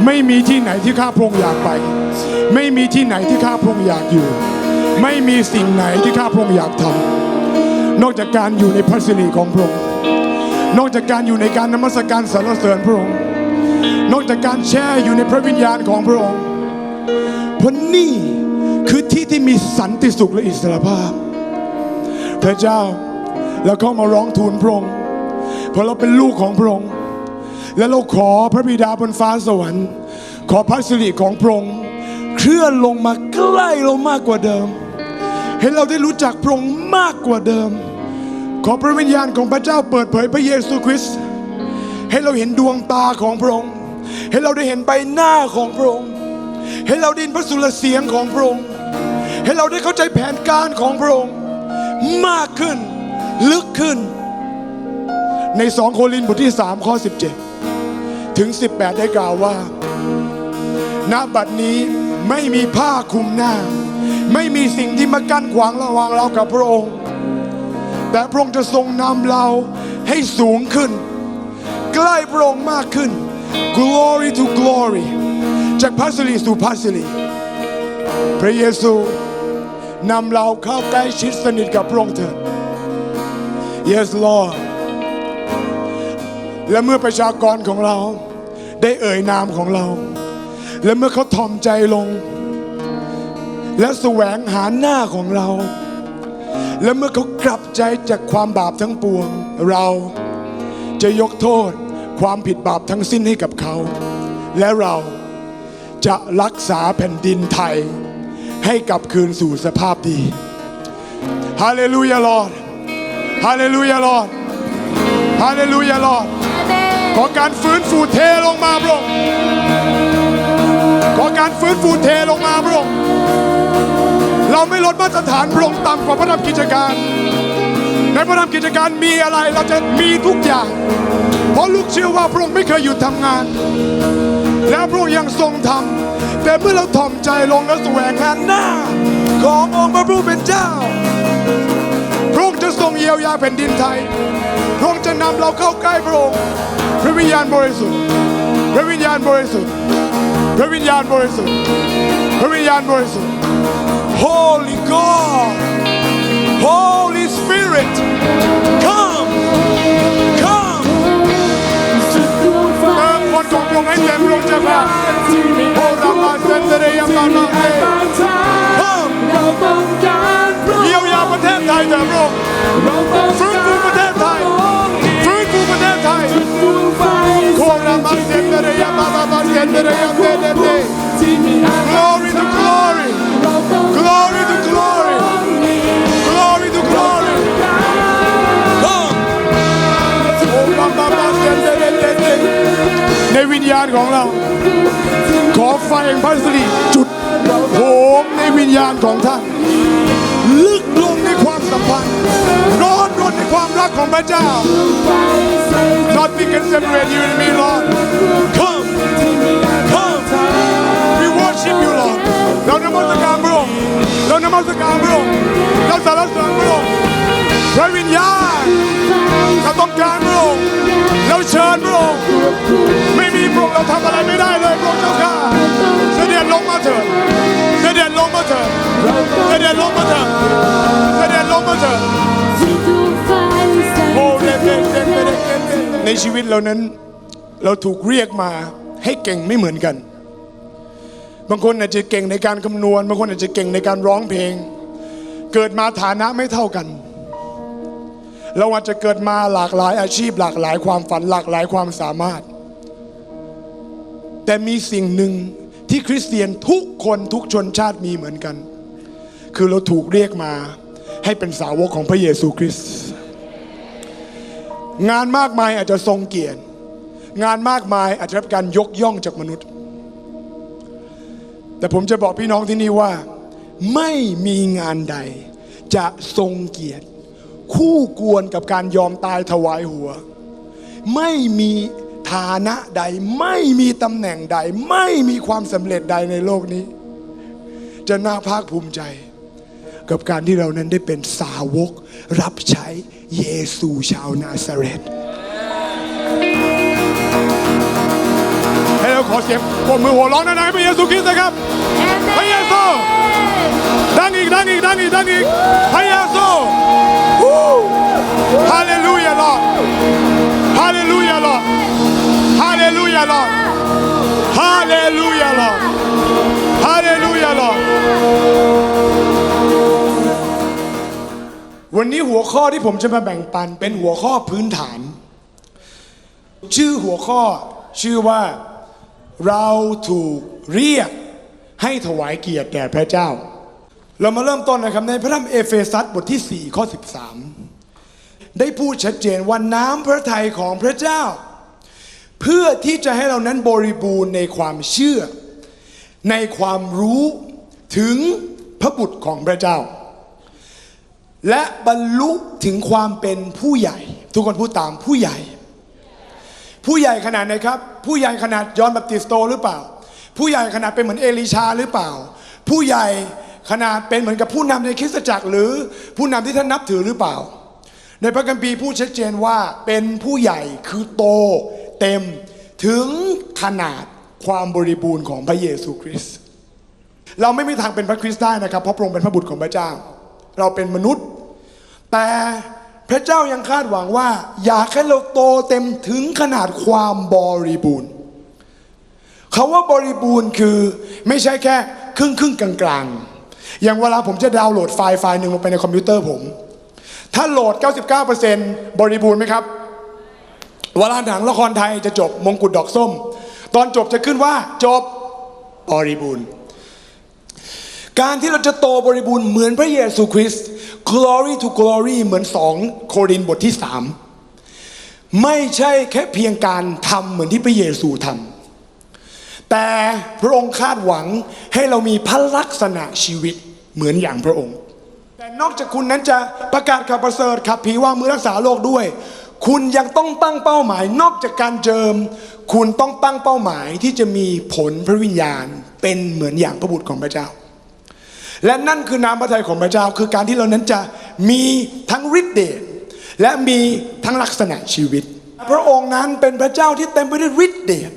ไม่มีที่ไหนที่ข้าพระองค์อยากไปไม่มีที่ไหนที่ข้าพระองค์อยากอยู่ไม่มีสิ่งไหนที่ข้าพระองค์อยากทำนอกจากการอยู่ในพระสิริของพระองค์นอกจากการอยู่ในการนมัสการสรรเสริญพระองค์นอกจากการแช่อยู่ในพระวิญญาณของพระองค์เพราะนี่คือที่ที่มีสันติสุขและอิสรภาพพระเจ้าแล้วเข้ามาร้องทูลพระองค์เพราะเราเป็นลูกของพระองค์และเราขอพระบิดาบนฟ้าสวรรค์ขอพระสิริของพระองค์เคลื่อนลงมาใกล้เรามากกว่าเดิมให้เราได้รู้จักพระองค์มากกว่าเดิมขอพระวิญญาณของพระเจ้าเปิดเผยพระเยซูคริสต์ให้เราเห็นดวงตาของพระองค์ให้เราได้เห็นใบหน้าของพระองค์ให้เราได้ยินพระสุรเสียงของพระองค์ให้เราได้เข้าใจแผนการของพระองค์มากขึ้นลึกขึ้นใน2 โครินธ์บทที่ 3 ข้อ 17 ถึง 18 ได้กล่าวว่าณบัดนี้ไม่มีผ้าคลุมหน้าไม่มีสิ่งที่มากั้นขวางระหว่างเรากับพระองค์แต่พระองค์จะทรงนำเราให้สูงขึ้นใกล้พระองค์มากขึ้น glory to glory จากพระสิริสู่พระสิริพระเยซูนำเราเข้าใกล้ชิดสนิทกับพระองค์เถิด Yes Lord และเมื่อประชากรของเราได้เอ่ยนามของเราและเมื่อเขาถ่อมใจลงและแสวงหาหน้าของเราและเมื่อเขากลับใจจากความบาปทั้งปวงเราจะยกโทษความผิดบาปทั้งสิ้นให้กับเขาและเราจะรักษาแผ่นดินไทยให้กลับคืนสู่สภาพดีฮาเลลูยาลอร์ดฮาเลลูยาลอร์ดฮาเลลูยาลอร์ดขอการฟื้นฟูเทลงมาพระองค์ขอการฟื้นฟูเทลงมาพระองค์เราไม่ลดมาตรฐานพระองค์ต่ำกว่าพระธรรมกิจการในพระธรรมกิจการมีอะไรเราจะมีทุกอย่างเพราะลูกเชื่อว่าพระองค์ไม่เคยหยุดทำงานและพระองค์ยังทรงทำแต่เมื่อเราถ่อมใจลงและแสวงหาหน้าขององค์พระผู้เป็นเจ้าพระองค์จะทรงเยียวยาแผ่นดินไทยพระองค์จะนำเราเข้าใกล้พระองค์พระวิญญาณบริสุทธิ์พระวิญญาณบริสุทธิ์พระวิญญาณบริสุทธิ์พระวิญญาณบริสุทธิ์ Holy God Holy Spirit come come เติมคนของพระองค์ให้เต็มพระองค์จะมาโอรามาเซนเตเรยามานาเต come เยียวยาประเทศไทยเถิดพระองค์ฟื้นฟูประเทศไทยฟื้นฟูประเทศไทยโครามาเซนเตเรยามานาเซนเตเรยาเตเต Glory to glory Glory to glory Glory to glory Come ในวิญญาณของเราขอไฟแห่งพระสิริจุดโหมในวิญญาณของท่านลึกลงในความสัมพันธ์ร้อนรนในความรักของพระเจ้า Nothing can separate you and me Lord Come Come We worship you Lord เรานมัสการพระองค์เรานมัสการพระองค์เราสรรเสริญพระองค์พระวิญญาณเราต้องการพระองค์เราเชิญพระองค์ไม่มีพระองค์เราทำอะไรไม่ได้เลยพระองค์เจ้าข้าเสด็จลงมาเถิดเสด็จลงมาเถิดเสด็จลงมาเถิดเสด็จลงมาเถิดโอ้ในชีวิตเรานั้นเราถูกเรียกมาให้เก่งไม่เหมือนกันบางคนอาจจะเก่งในการคำนวณบางคนอาจจะเก่งในการร้องเพลงเกิดมาฐานะไม่เท่ากันเราอาจจะเกิดมาหลากหลายอาชีพหลากหลายความฝันหลากหลายความสามารถแต่มีสิ่งหนึ่งที่คริสเตียนทุกคนทุกชนชาติมีเหมือนกันคือเราถูกเรียกมาให้เป็นสาวกของพระเยซูคริสต์งานมากมายอาจจะทรงเกียรติงานมากมายอาจจะรับการยกย่องจากมนุษย์แต่ผมจะบอกพี่น้องที่นี่ว่าไม่มีงานใดจะทรงเกียรติคู่ควรกับการยอมตายถวายหัวไม่มีฐานะใดไม่มีตำแหน่งใดไม่มีความสำเร็จใดในโลกนี้จะน่าภาคภูมิใจกับการที่เรานั้นได้เป็นสาวกรับใช้เยซูชาวนาซาเรตให้เราขอ อเสียงปรบมือหัวร้องดังๆให้พระเยซูคริสต์นะครับพระเยซูดังอีกดังอีกดังอีกดังอีกพระเยซูฮาเลลูยาลอร์ดฮาเลลูยาลอร์ดฮาเลลูยาลอร์ดฮาเลลูยาลอร์ดฮาเลลูยาลอร์ดวันนี้หัวข้อที่ผมจะมาแบ่งปันเป็นหัวข้อพื้นฐานชื่อหัวข้อชื่อว่าเราถูกเรียกให้ถวายเกียรติแด่พระเจ้าเรามาเริ่มต้นนะครับในพระธรรมเอเฟซัสบทที่4ข้อ13ได้พูดชัดเจนว่าน้ำพระทัยของพระเจ้าเพื่อที่จะให้เรานั้นบริบูรณ์ในความเชื่อในความรู้ถึงพระบุตรของพระเจ้าและบรรลุถึงความเป็นผู้ใหญ่ทุกคนพูดตามผู้ใหญ่ผู้ใหญ่ขนาดไหนครับผู้ใหญ่ขนาดยอห์นบัพติสโตหรือเปล่าผู้ใหญ่ขนาดเป็นเหมือนเอลีชาหรือเปล่าผู้ใหญ่ขนาดเป็นเหมือนกับผู้นำในคริสตจักรหรือผู้นำที่ท่านนับถือหรือเปล่าในพระคัมภีร์พูดชัดเจนว่าเป็นผู้ใหญ่คือโตเต็มถึงขนาดความบริบูรณ์ของพระเยซูคริสต์เราไม่มีทางเป็นพระคริสต์ได้นะครับเพราะพระองค์เป็นพระบุตรของพระเจ้าเราเป็นมนุษย์แต่พระเจ้ายังคาดหวังว่าอยากให้เราโตเต็มถึงขนาดความบริบูรณ์คำว่าบริบูรณ์คือไม่ใช่แค่ครึ่งกลางๆอย่างเวลาผมจะดาวน์โหลดไฟล์หนึ่งลงไปในคอมพิวเตอร์ผมถ้าโหลด 99% บริบูรณ์ไหมครับเวลาหนังละครไทยจะจบมงกุฎดอกส้มตอนจบจะขึ้นว่าจบบริบูรณ์การที่เราจะโตบริบูรณ์เหมือนพระเยซูคริสต์ glory to glory เหมือน2 โครินธ์บทที่3ไม่ใช่แค่เพียงการทำเหมือนที่พระเยซูทำแต่พระองค์คาดหวังให้เรามีพระลักษณะชีวิตเหมือนอย่างพระองค์แต่นอกจากคุณนั้นจะประกาศข่าวประเสริฐขับผีวางมือรักษาโรคด้วยคุณยังต้องตั้งเป้าหมายนอกจากการเจิมคุณต้องตั้งเป้าหมายที่จะมีผลพระวิญญาณเป็นเหมือนอย่างพระบุตรของพระเจ้าและนั่นคือน้ำพระทัยของพระเจ้าคือการที่เรานั้นจะมีทั้งฤทธิ์เดชและมีทั้งลักษณะชีวิตพระองค์นั้นเป็นพระเจ้าที่เต็มไปด้วยฤทธิ์เดช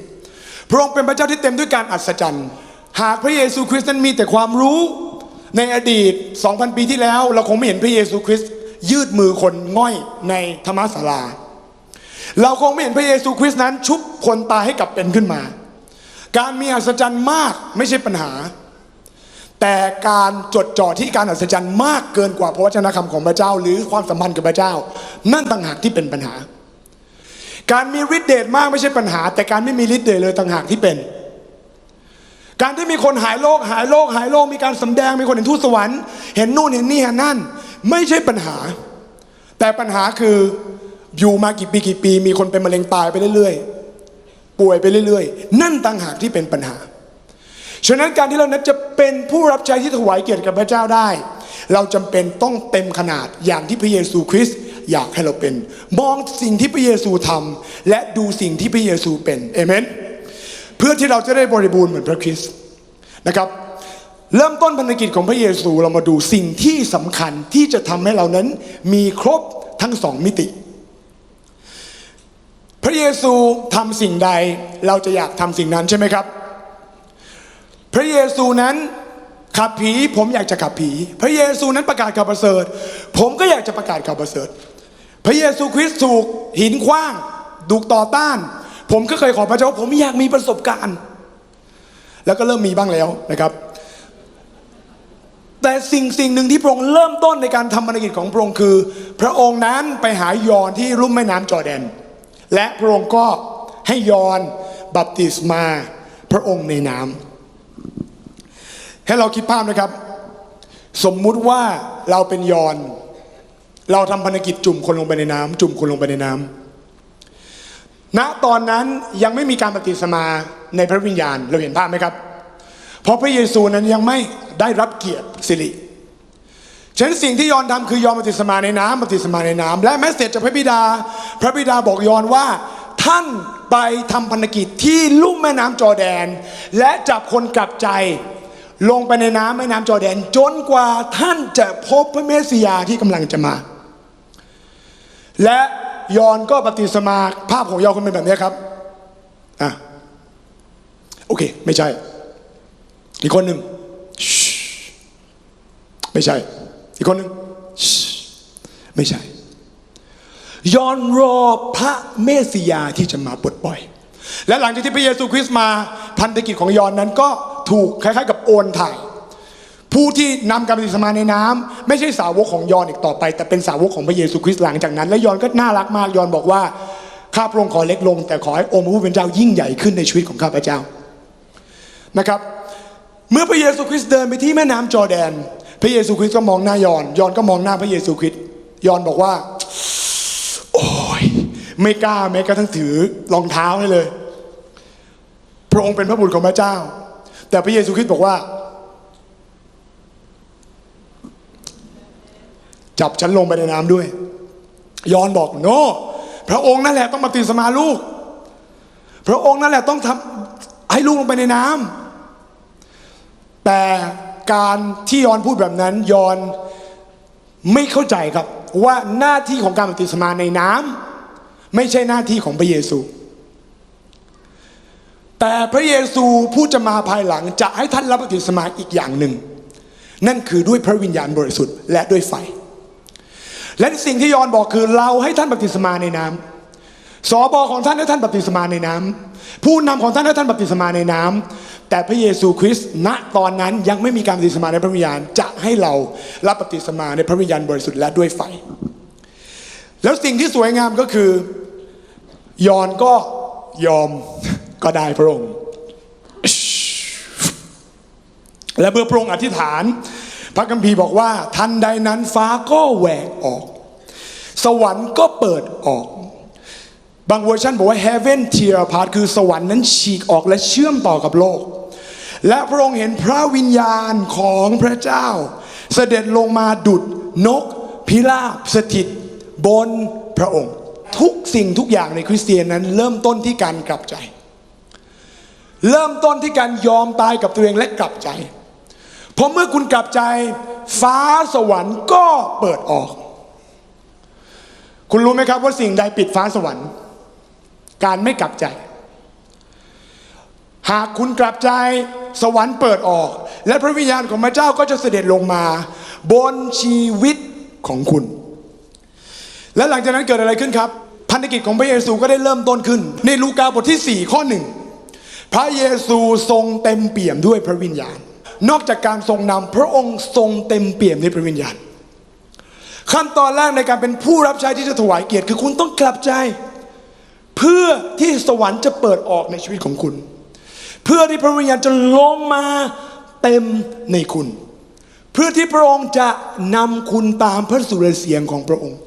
พระองค์เป็นพระเจ้าที่เต็มด้วยการอัศจรรย์หากพระเยซูคริสต์นั้นมีแต่ความรู้ในอดีต 2,000 ปีที่แล้วเราคงไม่เห็นพระเยซูคริสต์ยืดมือคนง่อยในธรรมศาลาเราคงไม่เห็นพระเยซูคริสต์นั้นชุบคนตายให้กลับเป็นขึ้นมาการมีอัศจรรย์มากไม่ใช่ปัญหาแต่การจดจ่อที่การอัศจรรย์มากเกินกว่าพระวจนะคำของพระเจ้าหรือความสัมพันธ์กับพระเจ้านั่นต่างหากที่เป็นปัญหาการมีฤทธิ์เดชมากไม่ใช่ปัญหาแต่การไม่มีฤทธิ์เดชเลยต่างหากที่เป็นการที่มีคนหายโรคมีการสำแดงมีคนเห็นทูตสวรรค์เห็นนู่นเห็นนี่เห็นนั่นไม่ใช่ปัญหาแต่ปัญหาคืออยู่มากี่ปีมีคนเป็นมะเร็งตายไปเรื่อยๆป่วยไปเรื่อยๆนั่นต่างหากที่เป็นปัญหาฉะนั้นการที่เรานั้นจะเป็นผู้รับใช้ที่ถวายเกียรติกับพระเจ้าได้เราจำเป็นต้องเต็มขนาดอย่างที่พระเยซูคริสต์อยากให้เราเป็นมองสิ่งที่พระเยซูทำและดูสิ่งที่พระเยซูเป็นเอเมนเพื่อที่เราจะได้บริบูรณ์เหมือนพระคริสต์นะครับเริ่มต้นภารกิจของพระเยซูเรามาดูสิ่งที่สำคัญที่จะทำให้เรานั้นมีครบทั้ง2 มิติพระเยซูทำสิ่งใดเราจะอยากทำสิ่งนั้นใช่ไหมครับพระเยซูนั้นขับผีผมอยากจะขับผีพระเยซูนั้นประกาศข่าวประเสริฐผมก็อยากจะประกาศข่าวประเสริฐพระเยซูคริสต์ถูกหินขว้างถูกต่อต้านผมก็เคยขอพระเจ้าผมอยากมีประสบการณ์แล้วก็เริ่มมีบ้างแล้วนะครับแต่สิ่งหนึ่งที่พระองค์เริ่มต้นในการทำภารกิจของพระองค์คือพระองค์นั้นไปหายอนที่ลุ่มแม่น้ำจอร์แดนและพระองค์ก็ให้ยอนบัพติศมาพระองค์ในน้ำให้เราคิดภาพนะครับสมมุติว่าเราเป็นยอนเราทำภารกิจจุ่มคนลงไปในน้ำจุ่มคนลงไปในน้ำณตอนนั้นยังไม่มีการบัพติศมาในพระวิญญาณเราเห็นภาพไหมครับเพราะพระเยซูนั้นยังไม่ได้รับเกียรติสิริฉะนั้นสิ่งที่ยอนทำคือยอนบัพติศมาในน้ำบัพติศมาในน้ำและแมสเสจจากพระบิดาบอกยอนว่าท่านไปทำภารกิจที่ลุ่มแม่น้ำจอร์แดนและจับคนกลับใจลงไปในน้ำแม่น้ำจอร์แดนจนกว่าท่านจะพบพระเมสสิยาที่กำลังจะมาและยอนก็บัพติศมาภาพของยอนคนเป็นแบบนี้ครับ โอเคไม่ใช่อีกคนหนึ่งไม่ใช่อีกคนหนึ่งไม่ใช่ยอห์นรอพระเมสสิยาที่จะมาปลดปล่อยและหลังจากที่พระเยซูคริสต์มาพันธกิจของยอห์นนั้นก็ถูกคล้ายๆกับโอนถ่ายผู้ที่นำการบัพติศมาในน้ำไม่ใช่สาวกของยอห์นอีกต่อไปแต่เป็นสาวกของพระเยซูคริสต์หลังจากนั้นและยอห์นก็น่ารักมากยอห์นบอกว่าข้าพระองค์ขอเล็กลงแต่ขอให้องค์พระผู้เป็นเจ้ายิ่งใหญ่ขึ้นในชีวิตของข้าพเจ้านะครับเมื่อพระเยซูคริสต์เดินไปที่แม่น้ำจอร์แดนพระเยซูคริสต์ก็มองหน้ายอห์นก็มองหน้าพระเยซูคริสต์ยอห์นบอกว่าโอ้ยไม่กล้าแม้กระทั่งถือรองเท้าให้เลยพระองค์เป็นพระบุตรของพระเจ้าแต่พระเยซูคริสต์บอกว่าจับฉันลงไปในน้ำด้วยยอห์นบอกโนพระองค์นั่นแหละต้องบัพติศมาลูกพระองค์นั่นแหละต้องทำให้ลูกลงไปในน้ำแต่การที่ยอห์นพูดแบบนั้นยอห์นไม่เข้าใจครับว่าหน้าที่ของการบัพติศมาในน้ำไม่ใช่หน้าที่ของพระเยซูแต่พระเยซูผู้จะมาภายหลังจะให้ท่านรับบัพติศมาอีกอย่างหนึ่งนั่นคือด้วยพระวิญญาณบริสุทธิ์และด้วยไฟและสิ่งที่ยอห์นบอกคือเราให้ท่านบัพติศมาในน้ำสบของท่านให้ท่านบัพติศมาในน้ำผู้นำของท่านให้ท่านบัพติศมาในน้ำแต่พระเยซูคริสต์ณตอนนั้นยังไม่มีการบัพติศมาในพระวิญญาณจะให้เรารับบัพติศมาในพระวิญญาณบริสุทธิ์และด้วยไฟแล้วสิ่งที่สวยงามก็คือยอห์นก็ยอมก็ได้พระองค์และเมื่อพระองค์อธิษฐานพระคัมภีร์บอกว่าทันใดนั้นฟ้าก็แหวกออกสวรรค์ก็เปิดออกบางเวอร์ชันบอกว่า heaven tear apart คือสวรรค์นั้นฉีกออกและเชื่อมต่อกับโลกและพระองค์เห็นพระวิญญาณของพระเจ้าเสด็จลงมาดุจนกพิราบสถิตบนพระองค์ทุกสิ่งทุกอย่างในคริสเตียนนั้นเริ่มต้นที่การกลับใจเริ่มต้นที่การยอมตายกับตัวเองและกลับใจเพราะเมื่อคุณกลับใจฟ้าสวรรค์ก็เปิดออกคุณรู้ไหมครับว่าสิ่งใดปิดฟ้าสวรรค์การไม่กลับใจหากคุณกลับใจสวรรค์เปิดออกและพระวิญญาณของพระเจ้าก็จะเสด็จลงมาบนชีวิตของคุณและหลังจากนั้นเกิดอะไรขึ้นครับพันธกิจของพระเยซูก็ได้เริ่มต้นขึ้นในลูกาบทที่4 ข้อ 1พระเยซูทรงเต็มเปี่ยมด้วยพระวิญญาณนอกจากการทรงนำพระองค์ทรงเต็มเปี่ยมด้วยพระวิญญาณขั้นตอนแรกในการเป็นผู้รับใช้ที่จะถวายเกียรติคือคุณต้องกลับใจเพื่อที่สวรรค์จะเปิดออกในชีวิตของคุณเพื่อที่พระวิญญาณจะลงมาเต็มในคุณเพื่อที่พระองค์จะนำคุณตามพระสุรเสียงของพระองค์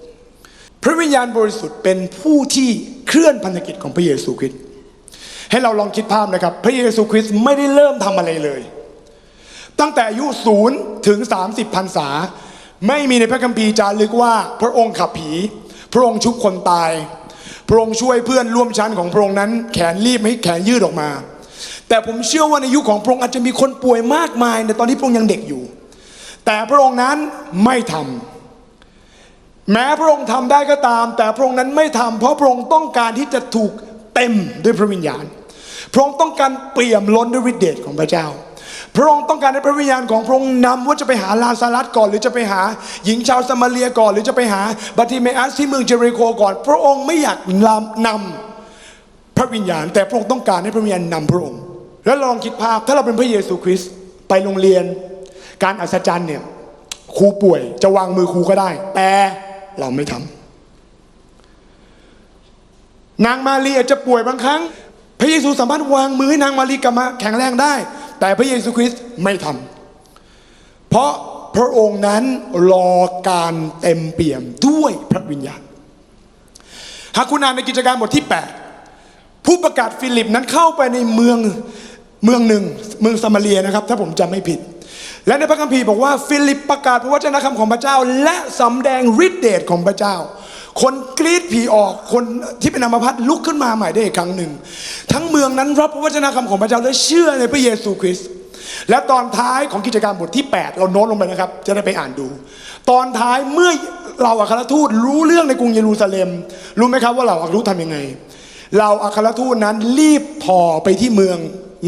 พระวิญญาณบริสุทธิ์เป็นผู้ที่เคลื่อนพันธกิจของพระเยซูคริสต์ให้เราลองคิดภาพนะครับพระเยซูคริสต์ไม่ได้เริ่มทำอะไรเลยตั้งแต่อายุ0 ถึง 30 พรรษาไม่มีในพระคัมภีร์จารึกว่าพระองค์ขับผีพระองค์ชุบคนตายพระองค์ช่วยเพื่อนร่วมชั้นของพระองค์นั้นแขนรีบให้แขนยืดออกมาแต่ผมเชื่อว่าในยุคของพระองค์อาจจะมีคนป่วยมากมายในตอนที่พระองค์ยังเด็กอยู่แต่พระองค์นั้นไม่ทำแม้พระองค์ทำได้ก็ตามแต่พระองค์นั้นไม่ทำเพราะพระองค์ต้องการที่จะถูกเต็มด้วยพระวิญญาณพระองค์ต้องการเปี่ยมล้นด้วยฤทธิ์เดชของพระเจ้าพระองค์ต้องการให้พระวิญญาณของพระองค์นำว่าจะไปหาลาซารัสก่อนหรือจะไปหาหญิงชาวซามาเรียก่อนหรือจะไปหาบัติเมอัสที่เมืองเจริโคก่อนพระองค์ไม่อยากนำพระวิญญาณแต่พระองค์ต้องการให้พระวิญญาณนำพระองค์แล้วลองคิดภาพถ้าเราเป็นพระเยซูคริสต์ไปโรงเรียนการอัศจรรย์เนี่ยครูป่วยจะวางมือครูก็ได้แต่เราไม่ทำนางมารีอาจจะป่วยบางครั้งพระเยซูสามารถวางมือให้นางมารีกลับมาแข็งแรงได้แต่พระเยซูคริสต์ไม่ทำเพราะพระองค์นั้นรอการเต็มเปี่ยมด้วยพระวิญญาณหากคุณอ่านในกิจการบทที่8ผู้ประกาศฟิลิปนั้นเข้าไปในเมืองหนึ่งเมืองซามาเรียนะครับถ้าผมจำไม่ผิดและในพระคัมภีร์บอกว่าฟิลิปประกาศพระวจนะคำของพระเจ้าและสำแดงฤทธิเดชของพระเจ้าคนกรีดผีออกคนที่เป็นอัมพาตลุกขึ้นมาใหม่ได้อีกครั้งหนึ่งทั้งเมืองนั้นรับพระวจนะคำของพระเจ้าและเชื่อในพระเยซูคริสต์และตอนท้ายของกิจการบทที่8เราโน้ตลงไปนะครับจะได้ไปอ่านดูตอนท้ายเมื่อเราอัครทูตรู้เรื่องในกรุงเยรูซาเล็มรู้ไหมครับว่าเราอัครทูตทำยังไงเราอัครทูตนั้นรีบถ่อไปที่เมือง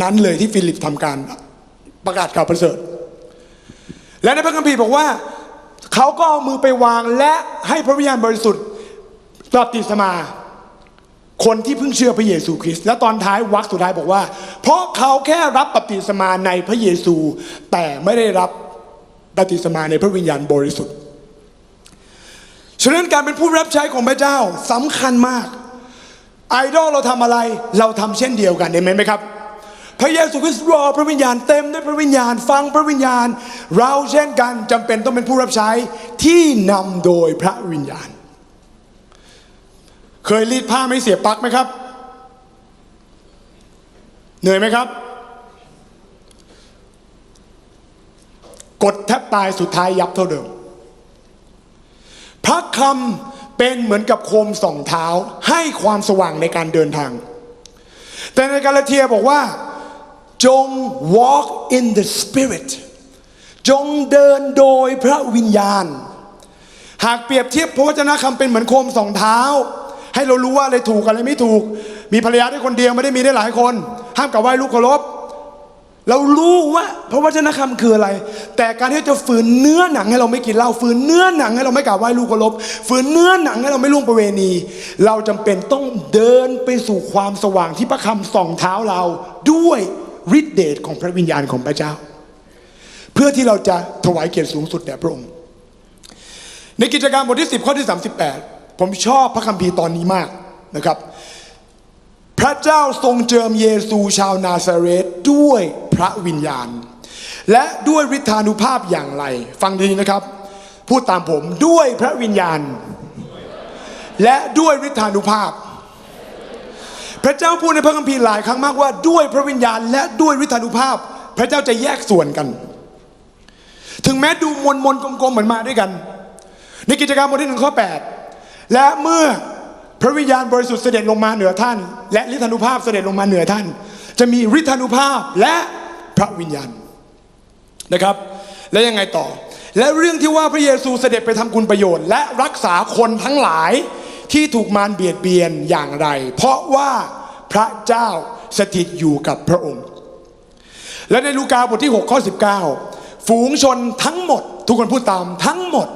นั้นเลยที่ฟิลิปทำการประกาศข่าวประเสริฐและในพระคัมภีร์บอกว่าเขาก็เอามือไปวางและให้พระวิญญาณบริสุทธิ์บัพติศมาคนที่เพิ่งเชื่อพระเยซูคริสต์และตอนท้ายวรรคสุดท้ายบอกว่าเพราะเขาแค่รับบัพติศมาในพระเยซูแต่ไม่ได้รับบัพติศมาในพระวิญญาณบริสุทธิ์ฉะนั้นการเป็นผู้รับใช้ของพระเจ้าสำคัญมากไอดอลเราทำอะไรเราทำเช่นเดียวกันเห็นไหมครับพระเยซูคริสต์รอพระวิญญาณเต็มด้วยพระวิญญาณฟังพระวิญญาณเราเช่นกันจำเป็นต้องเป็นผู้รับใช้ที่นำโดยพระวิญญาณเคยรีดผ้าไม่เสียบปลั๊กไหมครับเหนื่อยไหมครับกดแทบตายสุดท้ายยับเท่าเดิมพระคำเป็นเหมือนกับโคมส่องเท้าให้ความสว่างในการเดินทางแต่ในกาลาเทียบอกว่าจง walk in the spirit จงเดินโดยพระวิญญาณหากเปรียบเทียบพระวจนะคำเป็นเหมือนโคมส่องเท้าให้เรารู้ว่าอะไรถูกอะไรไม่ถูกมีภรรยาได้คนเดียวไม่ได้มีได้หลายคนห้ามกล่าวไหว้ลูกเคารพเรารู้ว่าพระวจนะคำคืออะไรแต่การที่จะฝืนเนื้อหนังให้เราไม่กินเหล้าฝืนเนื้อหนังให้เราไม่กล่าวไหว้ลูกเคารพฝืนเนื้อหนังให้เราไม่ล่วงประเวณีเราจำเป็นต้องเดินไปสู่ความสว่างที่พระคำส่องเท้าเราด้วยฤทธิเดชของพระวิญญาณของพระเจ้าเพื่อที่เราจะถวายเกียรติสูงสุดแด่พระองค์ในกิจการบทที่10ข้อที่38ผมชอบพระคัมภีร์ตอนนี้มากนะครับพระเจ้าทรงเจิมเยซูชาวนาซาเรตด้วยพระวิญญาณและด้วยฤทธานุภาพอย่างไรฟังดีนะครับพูดตามผมด้วยพระวิญญาณและด้วยฤทธานุภาพพระเจ้าพูดในพระคัมภีร์หลายครั้งมากว่าด้วยพระวิญญาณและด้วยฤทธานุภาพพระเจ้าจะแยกส่วนกันถึงแม้ดูมนกลมๆเหมือนมาด้วยกันในกิจการบทที่1ข้อ8และเมื่อพระวิญญาณบริสุทธิ์เสด็จลงมาเหนือท่านและฤทธานุภาพเสด็จลงมาเหนือท่านจะมีฤทธานุภาพและพระวิญญาณนะครับและยังไงต่อและเรื่องที่ว่าพระเยซูเสด็จไปทำคุณประโยชน์และรักษาคนทั้งหลายที่ถูกมารเบียดเบียนอย่างไรเพราะว่าพระเจ้าสถิตอยู่กับพระองค์และในลูกาบทที่6ข้อ19ฝูงชนทั้งหมดทุกคนพูดตามทั้งหมด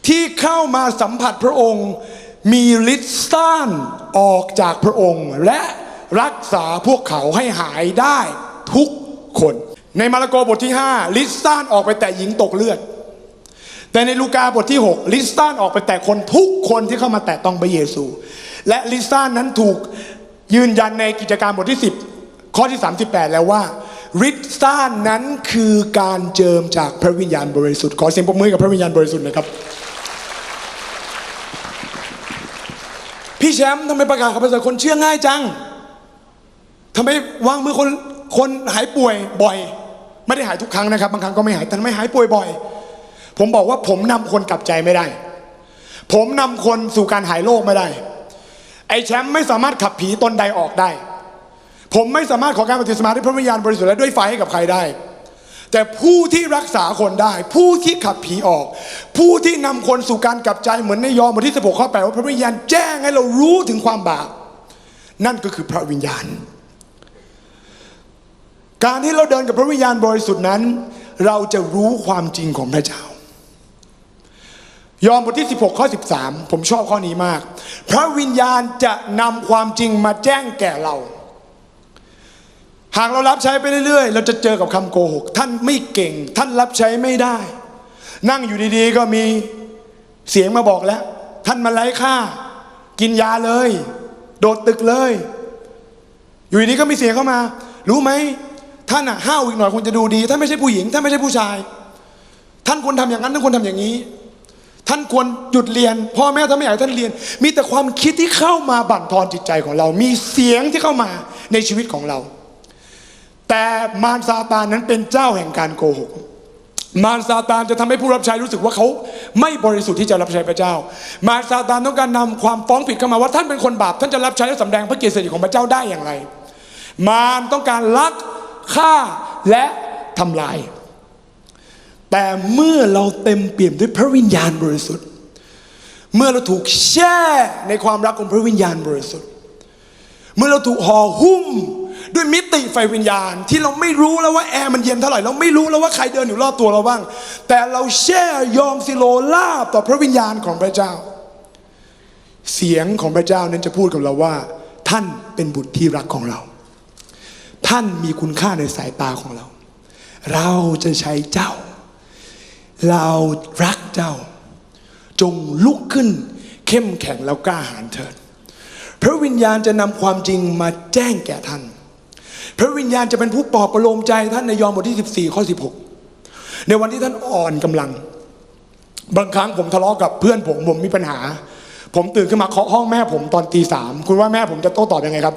ที่เข้ามาสัมผัสพระองค์มีฤทธิ์ซ่านออกจากพระองค์และรักษาพวกเขาให้หายได้ทุกคนในมาระโกบทที่5ฤทธิ์ซ่านออกไปแต่หญิงตกเลือดแต่ในลูกาบทที่6ฤทธิ์ซ่านออกไปแต่คนทุกคนที่เข้ามาแตะต้องพระเยซูและฤทธิ์ซ่านนั้นถูกยืนยันในกิจการบทที่10ข้อที่38แล้วว่าฤทธิ์ซ่านนั้นคือการเจิมจากพระวิญญาณบริสุทธิ์ขอเสียงปรบมือกับพระวิญญาณบริสุทธิ์นะครับพี่แชมป์ทำไมประกาศข่าวประเสริฐคนเชื่อง่ายจังทำไมวางมือคนหายป่วยบ่อยไม่ได้หายทุกครั้งนะครับบางครั้งก็ไม่หายแต่ทำไมหายป่วยบ่อยผมบอกว่าผมนำคนกลับใจไม่ได้ผมนำคนสู่การหายโรคไม่ได้ไอ้แชมป์ไม่สามารถขับผีตนใดออกได้ผมไม่สามารถขอการบัพติศมาด้วยพระวิญญาณบริสุทธิ์และด้วยไฟให้กับใครได้แต่ผู้ที่รักษาคนได้ผู้ที่ขับผีออกผู้ที่นำคนสู่การกลับใจเหมือนในยอห์นบทที่16ข้อ8ว่าพระวิญญาณแจ้งให้เรารู้ถึงความบาปนั่นก็คือพระวิญญาณการที่เราเดินกับพระวิญญาณบริสุทธิ์นั้นเราจะรู้ความจริงของพระเจ้ายอห์นบทที่16ข้อ13ผมชอบข้อนี้มากพระวิญญาณจะนำความจริงมาแจ้งแก่เราหากเรารับใช้ไปเรื่อยๆเราจะเจอกับคำโกหกท่านไม่เก่งท่านรับใช้ไม่ได้นั่งอยู่ดีๆก็มีเสียงมาบอกแล้วท่านมาไร้ค่ากินยาเลยโดดตึกเลยอยู่ดีๆก็มีเสียงเข้ามารู้ไหมท่านห้าวอีกหน่อยคงจะดูดีท่านไม่ใช่ผู้หญิงท่านไม่ใช่ผู้ชายท่านควรทำอย่างนั้นท่านควรทำอย่างนี้ท่านควรหยุดเรียนพ่อแม่ท่านไม่อยากให้ท่านเรียนมีแต่ความคิดที่เข้ามาบั่นทอนจิตใจของเรามีเสียงที่เข้ามาในชีวิตของเราแต่มารซาตานนั้นเป็นเจ้าแห่งการโกหกมารซาตานจะทำให้ผู้รับใช้รู้สึกว่าเขาไม่บริสุทธิ์ที่จะรับใช้พระเจ้ามารซาตานต้องการนำความฟ้องผิดเข้ามาว่าท่านเป็นคนบาปท่านจะรับใช้และสำแดงพระเกียรติสิทธิ์ของพระเจ้าได้อย่างไรมารต้องการลักฆ่าและทำลายแต่เมื่อเราเต็มเปี่ยมด้วยพระวิญญาณบริสุทธิ์เมื่อเราถูกแช่ในความรักของพระวิญญาณบริสุทธิ์ เมื่อเราถูกห่อหุ้มด้วยมิติไฟวิญญาณที่เราไม่รู้แล้วว่าแอร์มันเย็นเท่าไหร่เราไม่รู้แล้วว่าใครเดินอยู่รอบตัวเราบ้างแต่เราแช่ยอมสิโลลาบต่อพระวิญญาณของพระเจ้าเสียงของพระเจ้านั้นจะพูดกับเราว่าท่านเป็นบุตรที่รักของเราท่านมีคุณค่าในสายตาของเราเราจะใช้เจ้าเรารักเจ้าจงลุกขึ้นเข้มแข็งแล้วกล้าหาญเถิดพระวิญญาณจะนำความจริงมาแจ้งแก่ท่านพระวิญญาณจะเป็นผู้ปลอบประโลมใจท่านในยอห์นบทที่14ข้อ16ในวันที่ท่านอ่อนกำลังบางครั้งผมทะเลาะกับเพื่อนผมมีปัญหาผมตื่นขึ้นมาเคาะห้องแม่ผมตอนตี 3คุณว่าแม่ผมจะโต้ตอบยังไงครับ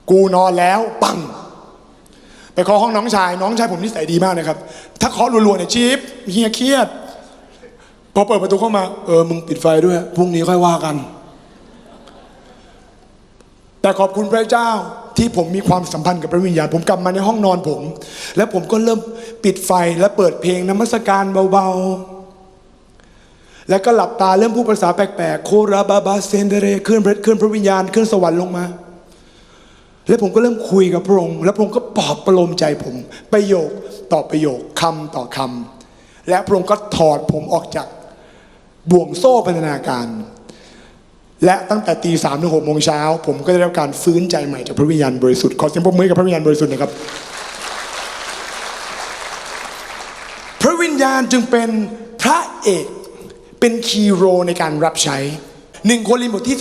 กูนอนแล้วปังไปเคาะห้องน้องชายผมนิสัยดีมากนะครับถ้าเคาะรัวๆเนี่ยจี๊บเฮียเครียดพอเปิดประตูเข้ามามึงปิดไฟด้วยพรุ่งนี้ค่อยว่ากันแต่ขอบคุณพระเจ้าที่ผมมีความสัมพันธ์กับพระวิญญาณผมกลับมาในห้องนอนผมและผมก็เริ่มปิดไฟและเปิดเพลงนมัสการเบาๆแล้วก็หลับตาเริ่มพูดภาษาแปลกๆโคราบาบาเซนเดเรเคลื่อนพระวิญญาณเคลื่อนสวรรค์ลงมาและผมก็เริ่มคุยกับพระองค์และพระองค์ก็ปลอบประโลมใจผมประโยคต่อประโยคคำต่อคำและพระองค์ก็ถอดผมออกจากบ่วงโซ่พันธนาการและตั้งแต่ตี 3 ถึง 6 โมงเช้าผมก็ได้รับการฟื้นใจใหม่จากพระวิญญาณบริสุทธิ์ขอเสียงปรบมือกับพระวิญญาณบริสุทธิ์นะครับพระวิญญาณจึงเป็นพระเอกเป็นคีย์โรในการรับใช้1 โครินธ์บทที่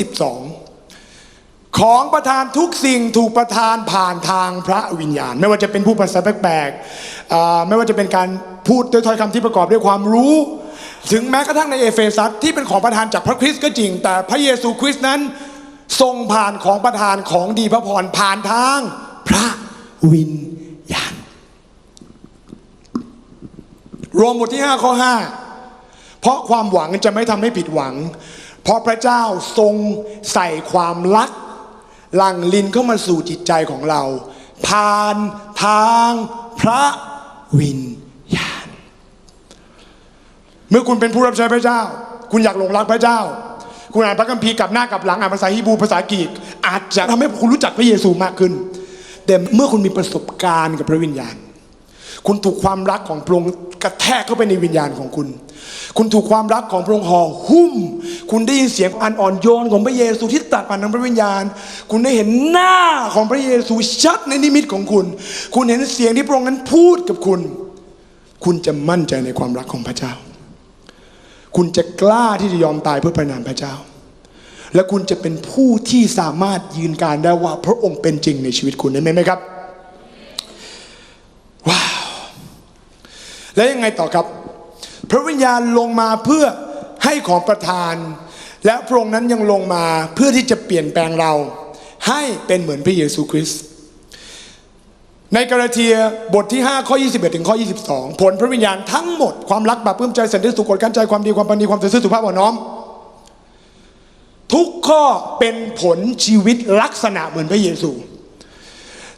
12ของประทานทุกสิ่งถูกประทานผ่านทางพระวิญญาณไม่ว่าจะเป็นผู้ภาษาแปลกๆไม่ว่าจะเป็นการพูดด้วยถ้อยคำที่ประกอบด้วยความรู้ถึงแม้กระทั่งในเอเฟซัสที่เป็นของประทานจากพระคริสต์ก็จริงแต่พระเยซูคริสต์นั้นทรงผ่านของประทานของดีพระพรผ่านทางพระวิญญาณโรมบทที่ 5 ข้อ 5เพราะความหวังจะไม่ทำให้ผิดหวังเพราะพระเจ้าทรงใส่ความรักหลั่งลิ้นเข้ามาสู่จิตใจของเราผ่านทางพระวิญญาณเมื่อคุณเป็นผู้รับใช้พระเจ้าคุณอยากหลงรักพระเจ้าคุณอ่านพระคัมภีร์กลับหน้ากลับหลังอ่านภาษาฮีบรูภาษากรีกอาจจะทำให้คุณรู้จักพระเยซูมากขึ้นแต่เมื่อคุณมีประสบการณ์กับพระวิญญาณคุณถูกความรักของพระองค์กระแทกเข้าไปในวิญญาณของคุณคุณถูกความรักของพระองค์ห่อหุ้มคุณได้ยินเสียงอันอ่อนโยนของพระเยซูที่ตรัสผ่านทางพระวิญญาณคุณได้เห็นหน้าของพระเยซูชัดในนิมิตของคุณคุณเห็นเสียงที่พระองค์นั้นพูดกับคุณคุณจะมั่นใจในความรักของพระเจ้าคุณจะกล้าที่จะยอมตายเพื่อพระนามพระเจ้าและคุณจะเป็นผู้ที่สามารถยืนการได้ว่าพระองค์เป็นจริงในชีวิตคุณได้ไหมครับว้าวแล้วยังไงต่อครับพระวิญญาณลงมาเพื่อให้ของประทานและพระองค์นั้นยังลงมาเพื่อที่จะเปลี่ยนแปลงเราให้เป็นเหมือนพระเยซูคริสต์ในกาลาเทียบทที่ 5 ข้อ 21 ถึงข้อ 22ผลพระวิญญาณทั้งหมดความรักปราบปลื้มใจสันติสุขกดกั้นใจความดีความปราณีความสัตย์ซื่อสุภาพอ่อนน้อมทุกข้อเป็นผลชีวิตลักษณะเหมือนพระเยซู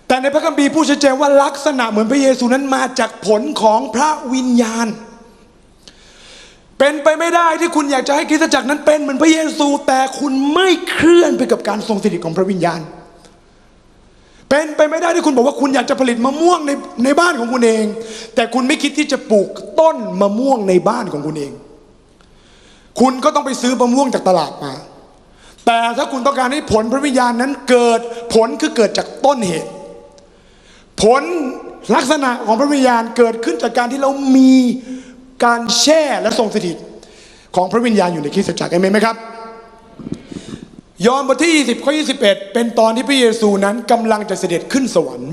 แต่ในพระคัมภีร์พูดชัดเจนว่าลักษณะเหมือนพระเยซูนั้นมาจากผลของพระวิญญาณเป็นไปไม่ได้ที่คุณอยากจะให้คริสตจักรนั้นเป็นเหมือนพระเยซูแต่คุณไม่เคลื่อนไปกับการทรงสถิตของพระวิญญาณเป็นไปไม่ได้ที่คุณบอกว่าคุณอยากจะผลิตมะม่วงในบ้านของคุณเองแต่คุณไม่คิดที่จะปลูกต้นมะม่วงในบ้านของคุณเองคุณก็ต้องไปซื้อมะม่วงจากตลาดมาแต่ถ้าคุณต้องการให้ผลพระวิญญาณนั้นเกิดผลคือเกิดจากต้นเหตุผลลักษณะของพระวิญญาณเกิดขึ้นจากการที่เรามีการแช่และทรงสถิตของพระวิญญาณอยู่ในคริสตจักรเอเมนไหมครับยอห์นบทที่ 20 ข้อ 21เป็นตอนที่พระเยซูนั้นกำลังจะเสด็จขึ้นสวรรค์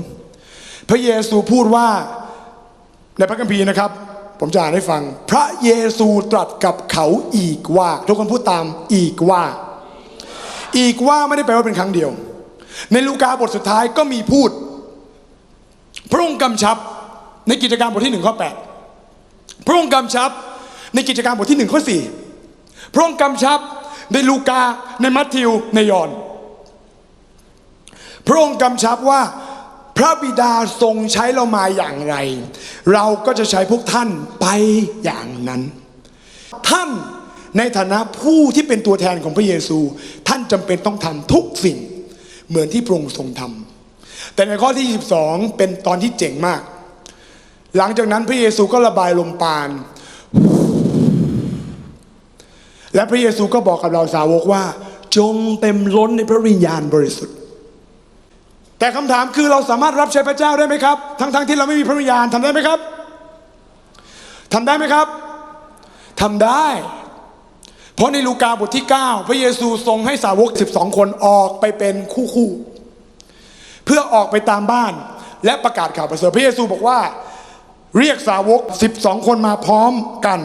พระเยซูพูดว่าในพระคัมภีร์นะครับผมจะอ่านให้ฟังพระเยซูตรัสกับเขาอีกว่าทุกคนพูดตามอีกว่าไม่ได้แปลว่าเป็นครั้งเดียวในลูกาบทสุดท้ายก็มีพูดพระองค์กำชับในกิจการบทที่1ข้อ8พระองค์กำชับในกิจการบทที่1ข้อ4พระองค์กำชับในลูกาในมัทธิวในยอห์นพระองค์กำชับว่าพระบิดาทรงใช้เรามาอย่างไรเราก็จะใช้พวกท่านไปอย่างนั้นท่านในฐานะผู้ที่เป็นตัวแทนของพระเยซูท่านจำเป็นต้องทำทุกสิ่ง เหมือนที่พระองค์ทรงทำแต่ในข้อที่22เป็นตอนที่เจ๋งมากหลังจากนั้นพระเยซูก็ระบายลมปราณและพระเยซูก็บอกกับเราสาวกว่าจงเต็มล้นในพระวิญญาณบริสุทธิ์แต่คำถามคือเราสามารถรับใช้พระเจ้าได้ไหมครับทั้งที่เราไม่มีพระวิญญาณทำได้ไหมครับทำได้ไหมครับทำได้เพราะในลูกาบทที่9พระเยซูทรงให้สาวก12คนออกไปเป็นคู่เพื่อออกไปตามบ้านและประกาศข่าวประเสริฐพระเยซูบอกว่าเรียกสาวก12คนมาพร้อมกัน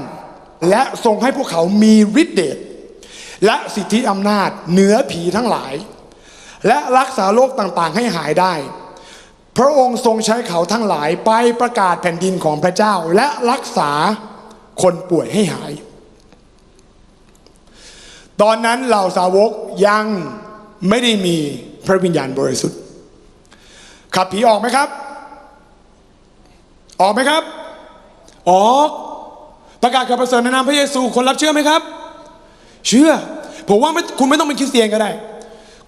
และทรงให้พวกเขามีฤทธิเดชและสิทธิอำนาจเหนือผีทั้งหลายและรักษาโรคต่างๆให้หายได้พระองค์ทรงใช้เขาทั้งหลายไปประกาศแผ่นดินของพระเจ้าและรักษาคนป่วยให้หายตอนนั้นเหล่าสาวกยังไม่ได้มีพระวิญญาณบริสุทธิ์ขับผีออกไหมครับออกไหมครับออกประกาศข่าวประเสริฐในนามพระเยซูคนรับเชื่อไหมครับเชื่อผมว่าคุณไม่ต้องเป็นคริสเตียนก็ได้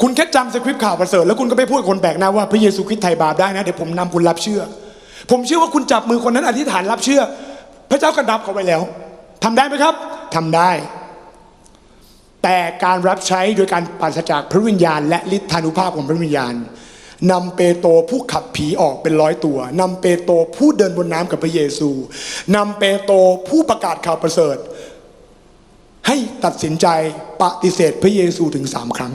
คุณแค่จำสคริปต์ข่าวประเสริฐแล้วคุณก็ไปพูดคนแปลกหน้าว่าพระเยซูคริสต์ไถ่บาปได้นะเดี๋ยวผมนำคุณรับเชื่อผมเชื่อว่าคุณจับมือคนนั้นอธิษฐานรับเชื่อพระเจ้าก็รับเขาไว้แล้วทำได้ไหมครับทำได้แต่การรับใช้โดยการปราศจากพระวิญญาณและฤทธานุภาพของพระวิญญาณนำเปโตรผู้ขับผีออกเป็น100ตัวนำเปโตรผู้เดินบนน้ำกับพระเยซูนำเปโตรผู้ประกาศข่าวประเสริฐให้ตัดสินใจปฏิเสธพระเยซูถึง3 ครั้ง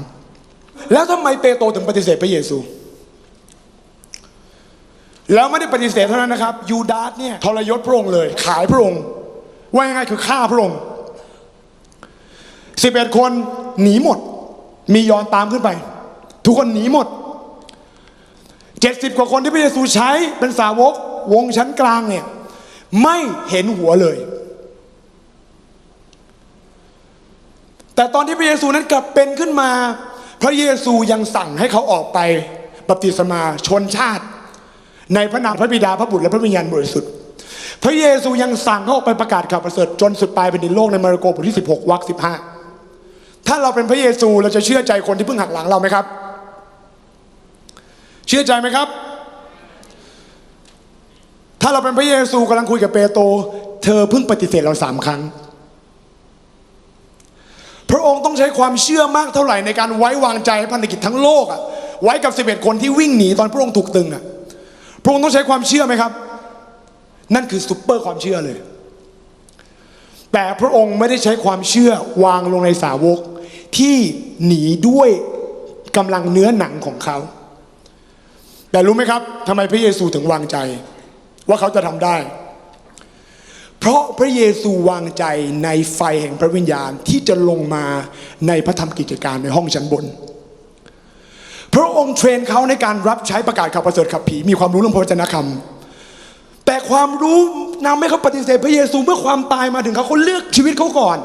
แล้วทำไมเปโตรถึงปฏิเสธพระเยซูแล้วไม่ได้ปฏิเสธเท่านั้นนะครับยูดาสเนี่ยทรยศพระองค์เลยขายพระองค์ว่ายังไงคือฆ่าพระองค์11 คนหนีหมดมียอห์นตามขึ้นไปทุกคนหนีหมด70 กว่าคนที่พระเยซูใช้เป็นสาวกวงชั้นกลางเนี่ยไม่เห็นหัวเลยแต่ตอนที่พระเยซูนั้นกลับเป็นขึ้นมาพระเยซูยังสั่งให้เขาออกไปบัพติศมาชนชาติในพระนามพระบิดาพระบุตรและพระวิญญาณบริสุทธิ์พระเยซูยังสั่งเขาออกไปประกาศข่าวประเสริฐจนสุดปลายแผ่นดินโลกในมาระโกบทที่16 วรรค 15ถ้าเราเป็นพระเยซูเราจะเชื่อใจคนที่เพิ่งหักหลังเราไหมครับเชื่อใจไหมครับถ้าเราเป็นพระเยซูกำลังคุยกับเปโตรเธอเพิ่งปฏิเสธเรา3 ครั้งพระองค์ต้องใช้ความเชื่อมากเท่าไหร่ในการไว้วางใจให้พันธกิจทั้งโลกไว้กับ11 คนที่วิ่งหนีตอนพระองค์ถูกตึงพระองค์ต้องใช้ความเชื่อไหมครับนั่นคือซุปเปอร์ความเชื่อเลยแต่พระองค์ไม่ได้ใช้ความเชื่อวางลงในสาวกที่หนีด้วยกำลังเนื้อหนังของเขาแต่รู้ไหมครับทำไมพระเยซูถึงวางใจว่าเขาจะทำได้เพราะพระเยซูวางใจในไฟแห่งพระวิญญาณที่จะลงมาในพระธรรมกิจการในห้องชั้นบนพระองค์เทรนเขาในการรับใช้ประกาศข่าวประเสริฐขับผีมีความรู้เรื่องพระวจนะคำแต่ความรู้นำให้เขาปฏิเสธพระเยซูเมื่อความตายมาถึงเขาเลือกชีวิตเขาก่อน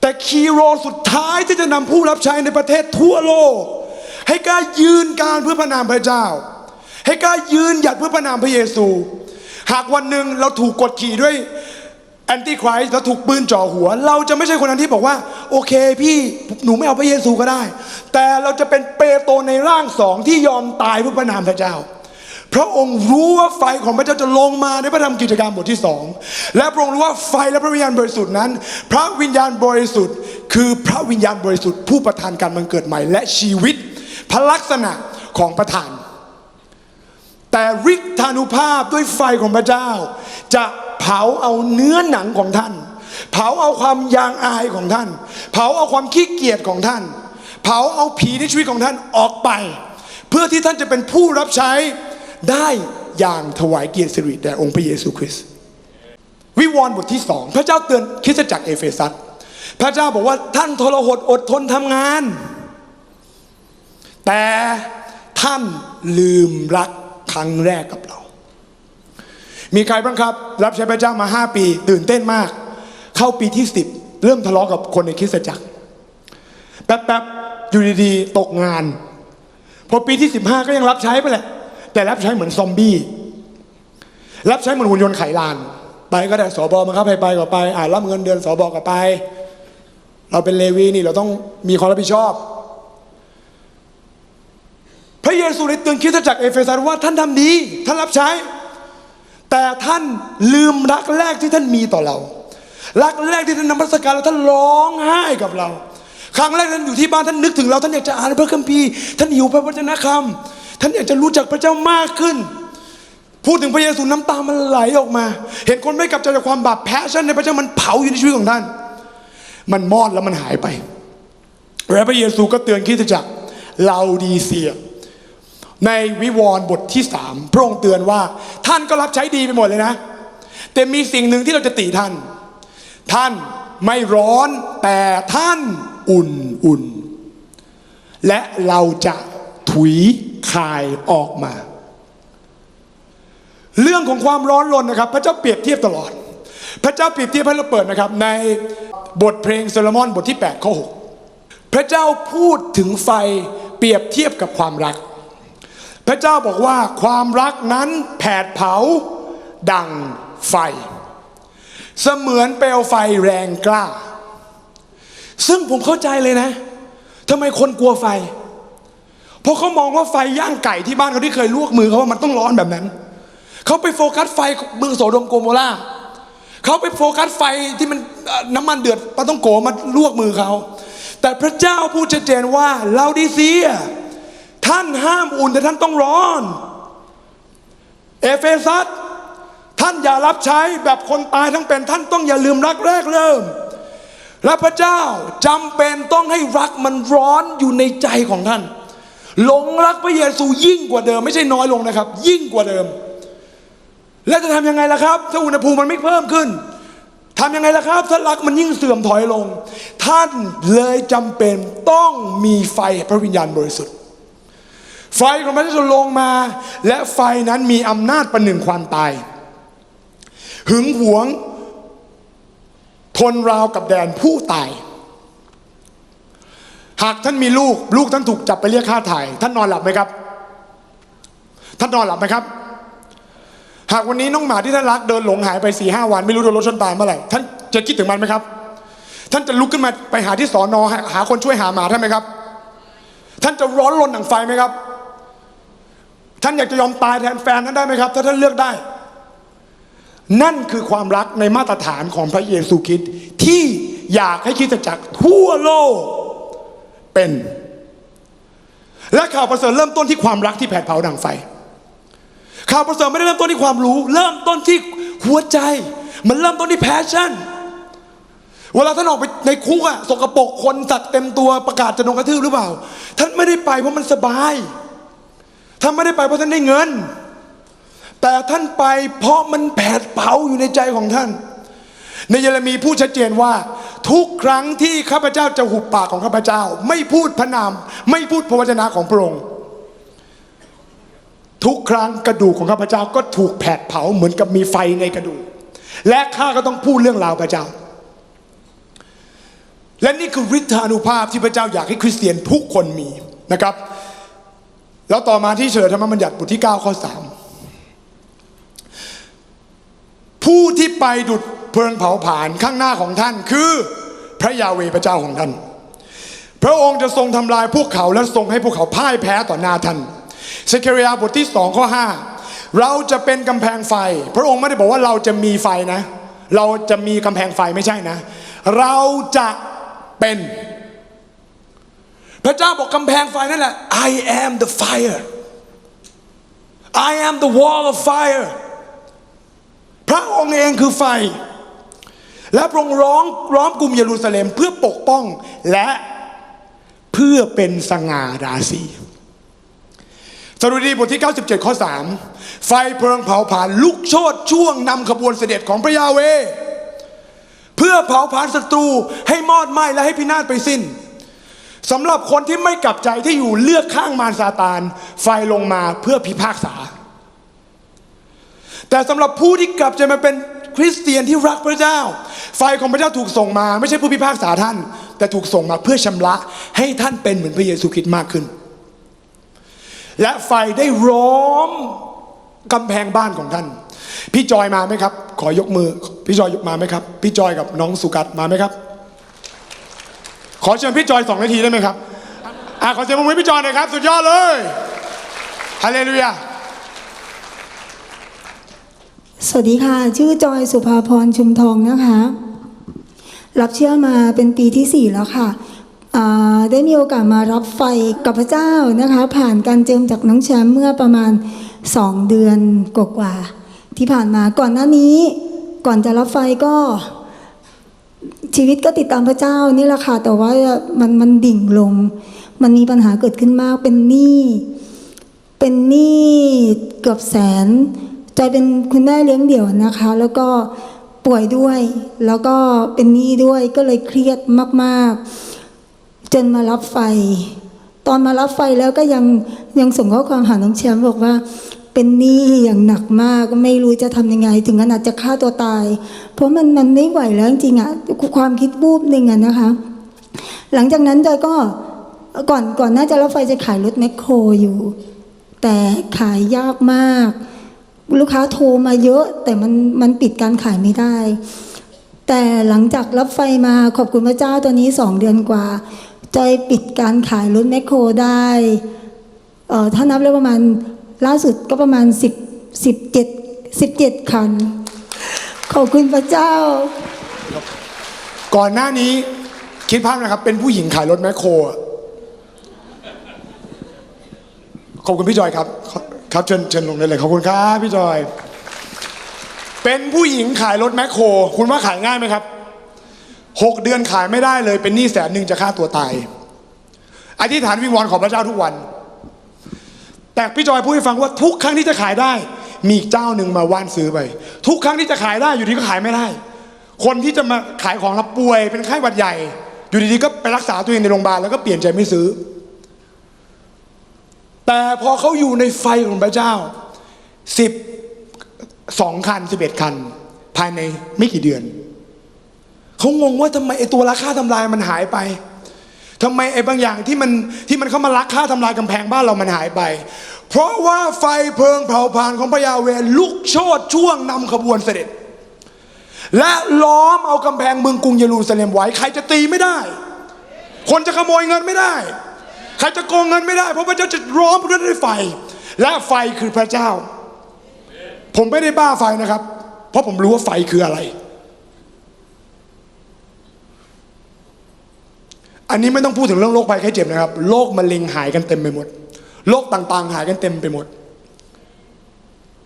แต่คีโรสุดท้ายที่จะนำผู้รับใช้ในประเทศทั่วโลกให้กล้ายืนการเพื่อพระนามพระเจ้าให้กล้ายืนหยัดเพื่อพระนามพระเยซูหากวันหนึ่งเราถูกกดขี่ด้วยแอนติไครสต์แล้วถูกปืนจ่อหัวเราจะไม่ใช่คนนั้นที่บอกว่าโอเคพี่หนูไม่เอาพระเยซูก็ได้แต่เราจะเป็นเปโตรในร่าง2ที่ยอมตายเพื่อพระนามพระเจ้าพระองค์รู้ว่าไฟของพระเจ้าจะลงมาในพระธรรมกิจการบทที่2และพระองค์รู้ว่าไฟและพระวิญญาณบริสุทธิ์นั้นพระวิญญาณบริสุทธิ์คือพระวิญญาณบริสุทธิ์ผู้ประทานการบังเกิดใหม่และชีวิตพระลักษณะของประธานแต่ฤทธานุภาพด้วยไฟของพระเจ้าจะเผาเอาเนื้อหนังของท่านเผาเอาความยางอายของท่านเผาเอาความขี้เกียจของท่านเผาเอาผีในชีวิตของท่านออกไปเพื่อที่ท่านจะเป็นผู้รับใช้ได้อย่างถวายเกียรติสิริแด่องค์พระเยซูคริสต์วิวรณ์บทที่2พระเจ้าเตือนคริสตจักรเอเฟซัสพระเจ้าบอกว่าท่านทรหดอดทนทำงานแต่ท่านลืมรักครั้งแรกกับเรามีใครบ้างครับรับใช้พระเจ้ามา5 ปีตื่นเต้นมากเข้าปีที่10เริ่มทะเลาะกับคนในคริสตจักรแป๊บๆอยู่ดีๆตกงานพอปีที่15ก็ยังรับใช้ไปแหละแต่รับใช้เหมือนซอมบี้รับใช้เหมือนหุ่นยนต์ไขลานไปก็ได้สบมาครับไปก็ไปรับเงินเดือนสบก็ไปเราเป็นเลวีนี่เราต้องมีความรับผิดชอบ ระเยซูได้เตือนคริสตจักรเอเฟซัสว่าท่านทำดีท่านรับใช้แต่ท่านลืมรักแรกที่ท่านมีต่อเรารักแรกที่ท่านนมัสการเราท่านร้องไห้กับเราครั้งแรกท่านอยู่ที่บ้านท่านนึกถึงเราท่านอยากจะอ่านพระคัมภีร์ท่านหิวพระวจนะคำท่านอยากจะรู้จักพระเจ้ามากขึ้นพูดถึงพระเยซูน้ำตามันไหลออกมาเห็นคนไม่กลับใจจากความบาปแพชชั่นในพระเจ้ามันเผาอยู่ในชีวิตของท่านมันมอดแล้วมันหายไปและพระเยซูก็เตือนคริสตจักรลาดีเซียในวิวรณ์บทที่3พระองค์เตือนว่าท่านก็รับใช้ดีไปหมดเลยนะแต่มีสิ่งหนึ่งที่เราจะติท่านไม่ร้อนแต่ท่านอุ่นและเราจะถุยคายออกมาเรื่องของความร้อนรนนะครับพระเจ้าเปรียบเทียบตลอดพระเจ้าเปรียบเทียบให้เราเปิดนะครับในบทเพลงโซโลมอนบทที่8ข้อ6พระเจ้าพูดถึงไฟเปรียบเทียบกับความรักพระเจ้าบอกว่าความรักนั้นแผดเผาดังไฟเสมือนเปลวไฟแรงกล้าซึ่งผมเข้าใจเลยนะทำไมคนกลัวไฟเพราะเขามองว่าไฟย่างไก่ที่บ้านเขาที่เคยลวกมือเขาว่ามันต้องร้อนแบบนั้นเขาไปโฟกัสไฟเมืองโสโดมโกโมราเขาไปโฟกัสไฟที่มันน้ำมันเดือดปาต้องโกมาลวกมือเขาแต่พระเจ้าพูดชัดเจนว่าลาดีเซียท่านห้ามอุ่นแต่ท่านต้องร้อนเอเฟซัสท่านอย่ารับใช้แบบคนตายทั้งเป็นท่านต้องอย่าลืมรักแรกเริ่มและพระเจ้าจำเป็นต้องให้รักมันร้อนอยู่ในใจของท่านหลงรักพระเยซูยิ่งกว่าเดิมไม่ใช่น้อยลงนะครับยิ่งกว่าเดิมแล้วจะทำยังไงล่ะครับถ้าอุณหภูมิมันไม่เพิ่มขึ้นทำยังไงล่ะครับถ้ารักมันยิ่งเสื่อมถอยลงท่านเลยจำเป็นต้องมีไฟพระวิญญาณบริสุทธิ์ไฟของพระเจ้าลงมาและไฟนั้นมีอำนาจประหนึ่งความตายหึงหวงทนราวกับแดนผู้ตายหากท่านมีลูกท่านถูกจับไปเรียกค่าไถ่ท่านนอนหลับไหมครับท่านนอนหลับไหมครับหากวันนี้น้องหมาที่ท่านรักเดินหลงหายไป 4-5 วันไม่รู้โดนรถชนตายเมื่อไหร่ท่านจะคิดถึงมันไหมครับท่านจะลุกขึ้นมาไปหาที่สน.หาคนช่วยหาหมาท่านไหมครับท่านจะร้อนรนดั่งไฟไหมครับท่านอยากจะยอมตายแทนแฟนท่านได้ไหมครับถ้าท่านเลือกได้นั่นคือความรักในมาตรฐานของพระเยซูคริสต์ที่อยากให้คริสตจักรทั่วโลกเป็นและข่าวประเสริฐเริ่มต้นที่ความรักที่แผดเผาดั่งไฟข่าวประเสริฐไม่ได้เริ่มต้นที่ความรู้เริ่มต้นที่หัวใจมันเริ่มต้นที่แพชชั่นเวลาท่านออกไปในคุกอะสกปรกคนสัตว์เต็มตัวประกาศจะโดนกระทืบหรือเปล่าท่านไม่ได้ไปเพราะมันสบายท่านไม่ได้ไปเพราะท่านได้เงินแต่ท่านไปเพราะมันแผดเผาอยู่ในใจของท่านในเยเรมีพูดชัดเจนว่าทุกครั้งที่ข้าพเจ้าจะหุบปากของข้าพเจ้าไม่พูดพระนามไม่พูดพระวจนะของพระองค์ทุกครั้งกระดูกของข้าพเจ้าก็ถูกแผดเผาเหมือนกับมีไฟในกระดูกและข้าก็ต้องพูดเรื่องราวพระเจ้าและนี่คือฤทธานุภาพที่พระเจ้าอยากให้คริสเตียนทุกคนมีนะครับแล้วต่อมาที่เฉลยธรรมบัญญัติบทที่9ข้อ3ผู้ที่ไปดุจเพลิงเผาผลาญข้างหน้าของท่านคือพระยาเวห์พระเจ้าของท่านพระองค์จะทรงทำลายพวกเขาและทรงให้พวกเขาพ่ายแพ้ต่อหน้าท่านเซเครียบทที่2ข้อ5เราจะเป็นกำแพงไฟพระองค์ไม่ได้บอกว่าเราจะมีไฟนะเราจะมีกำแพงไฟไม่ใช่นะเราจะเป็นพระเจ้าบอกกำแพงไฟนั่นแหละ I am the fire I am the wall of fire พระองค์เองคือไฟและพระองค์ล้อมกรุงเยรูซาเล็มเพื่อปกป้องและเพื่อเป็นสง่าราศีสดุดีบทที่97ข้อ3ไฟเพลิงเผาผลาญลุกโชติช่วงนำขบวนเสด็จของพระยาเวห์เพื่อเผาผลาญศัตรูให้มอดไหม้และให้พินาศไปสิ้นสำหรับคนที่ไม่กลับใจที่อยู่เลือกข้างมารซาตานไฟลงมาเพื่อพิพากษาแต่สำหรับผู้ที่กลับใจมาเป็นคริสเตียนที่รักพระเจ้าไฟของพระเจ้าถูกส่งมาไม่ใช่เพื่อพิพากษาท่านแต่ถูกส่งมาเพื่อชำระให้ท่านเป็นเหมือนพระเยซูคริสต์มากขึ้นและไฟได้ล้อมกำแพงบ้านของท่านพี่จอยมาไหมครับขอยกมือพี่จอยยกมาไหมครับพี่จอยกับน้องสุกัดมาไหมครับขอเชิญพี่จอย2 นาทีได้ไหมครับขอเสียงปรบมือให้พี่จอยหน่อยครับสุดยอดเลย ฮาเลลูยา สวัสดีค่ะชื่อจอยสุภาพรชุมทองนะคะรับเชื่อมาเป็นปีที่ 4แล้วค่ะได้มีโอกาสมารับไฟกับพระเจ้านะคะผ่านการเจิมจากน้องแชมป์เมื่อประมาณ2 เดือนกว่าๆที่ผ่านมาก่อนหน้านี้ก่อนจะรับไฟก็ชีวิตก็ติดตามพระเจ้านี่แหละค่ะแต่ว่ามันดิ่งลงมันมีปัญหาเกิดขึ้นมากเป็นหนี้เกือบแสนจอยเป็นคุณแม่เลี้ยงเดี่ยวนะคะแล้วก็ป่วยด้วยแล้วก็เป็นหนี้ด้วยก็เลยเครียดมากๆจนมารับไฟตอนมารับไฟแล้วก็ยังส่งข้อความหาน้องแชมป์บอกว่าเป็นหนี้อย่างหนักมากไม่รู้จะทำยังไงถึงขนาดจะฆ่าตัวตายเพราะมันไม่ไหวแล้วจริงๆอ่ะความคิดวูบหนึ่งอ่ะนะคะหลังจากนั้นจอยก็ก่อนหน้าจะรับไฟจะขายรถแมคโครอยู่แต่ขายยากมากลูกค้าโทรมาเยอะแต่มันปิดการขายไม่ได้แต่หลังจากรับไฟมาขอบคุณพระเจ้าตัวนี้2 เดือนกว่าจอยปิดการขายรถแมคโครได้ถ้านับแล้วประมาณล่าสุดก็ประมาณ17 คันขอบคุณพระเจ้าก่อนหน้านี้คิดภาพนะครับเป็นผู้หญิงขายรถแมคโครขอบคุณพี่จอยครับครับเชิญลงได้เลยขอบคุณครับพี่จอยเป็นผู้หญิงขายรถแมคโครคุณว่าขายง่ายไหมครับ6 เดือนขายไม่ได้เลยเป็นหนี้100,000จะฆ่าตัวตายอธิษฐานวิงวอนขอพระเจ้าทุกวันแต่พี่จอยพูดให้ฟังว่าทุกครั้งที่จะขายได้มีอีกเจ้าหนึ่งมาว่านซื้อไปทุกครั้งที่จะขายได้อยู่ดีก็ขายไม่ได้คนที่จะมาขายของรับป่วยเป็นไข้หวัดใหญ่อยู่ดีๆก็ไปรักษาตัวเองในโรงพยาบาลแล้วก็เปลี่ยนใจไม่ซื้อแต่พอเขาอยู่ในไฟของพระเจ้า12 คัน 11 คันภายในไม่กี่เดือนเขางงว่าทำไมไอ้ตัวราคาทำลายมันหายไปทำไมไอ้บางอย่างที่มันเข้ามาลักฆ่าทำลายกำแพงบ้านเรามันหายไปเพราะว่าไฟเพลิงเผาผลาญของพระยาเวห์ลุกโชติช่วงนำขบวนเสด็จและล้อมเอากำแพงเมืองกรุงเยรูซาเล็มไว้ใครจะตีไม่ได้คนจะขโมยเงินไม่ได้ใครจะโกงเงินไม่ได้เพราะพระเจ้าจะล้อมด้วยไฟและไฟคือพระเจ้าผมไม่ได้บ้าไฟนะครับเพราะผมรู้ว่าไฟคืออะไรอันนี้ไม่ต้องพูดถึงเรื่องโรคภัยไข้เจ็บนะครับโรคมะเร็งหายกันเต็มไปหมดโรคต่างๆหายกันเต็มไปหมด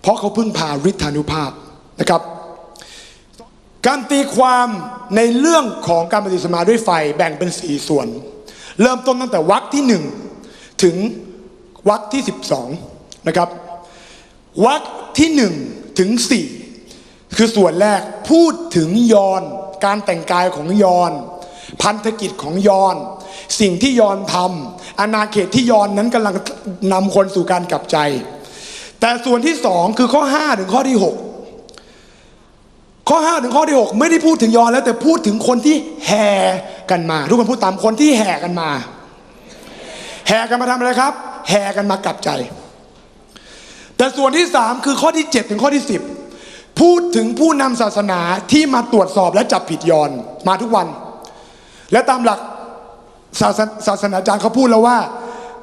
เพราะเขาพึ่งพาฤทธานุภาพนะครับการตีความในเรื่องของการปฏิสมาด้วยไฟแบ่งเป็น4 ส่วนเริ่มต้นตั้งแต่วรรคที่1ถึงวรรคที่12นะครับวรรคที่1ถึง4คือส่วนแรกพูดถึงยอห์นการแต่งกายของยอห์นพันธกิจของยอห์นสิ่งที่ยอห์นทำอาณาเขตที่ยอห์นนั้นกำลังนำคนสู่การกลับใจแต่ส่วนที่2คือข้อ5ถึงข้อที่6ข้อ5ถึงข้อที่6ไม่ได้พูดถึงยอห์นแล้วแต่พูดถึงคนที่แห่กันมาทุกคนพูดตามคนที่แห่กันมาทำอะไรครับแห่กันมากลับใจแต่ส่วนที่3คือข้อที่7ถึงข้อที่10พูดถึงผู้นำศาสนาที่มาตรวจสอบและจับผิดยอห์นมาทุกวันและตามหลักศาสนาจารย์เขาพูดแล้วว่า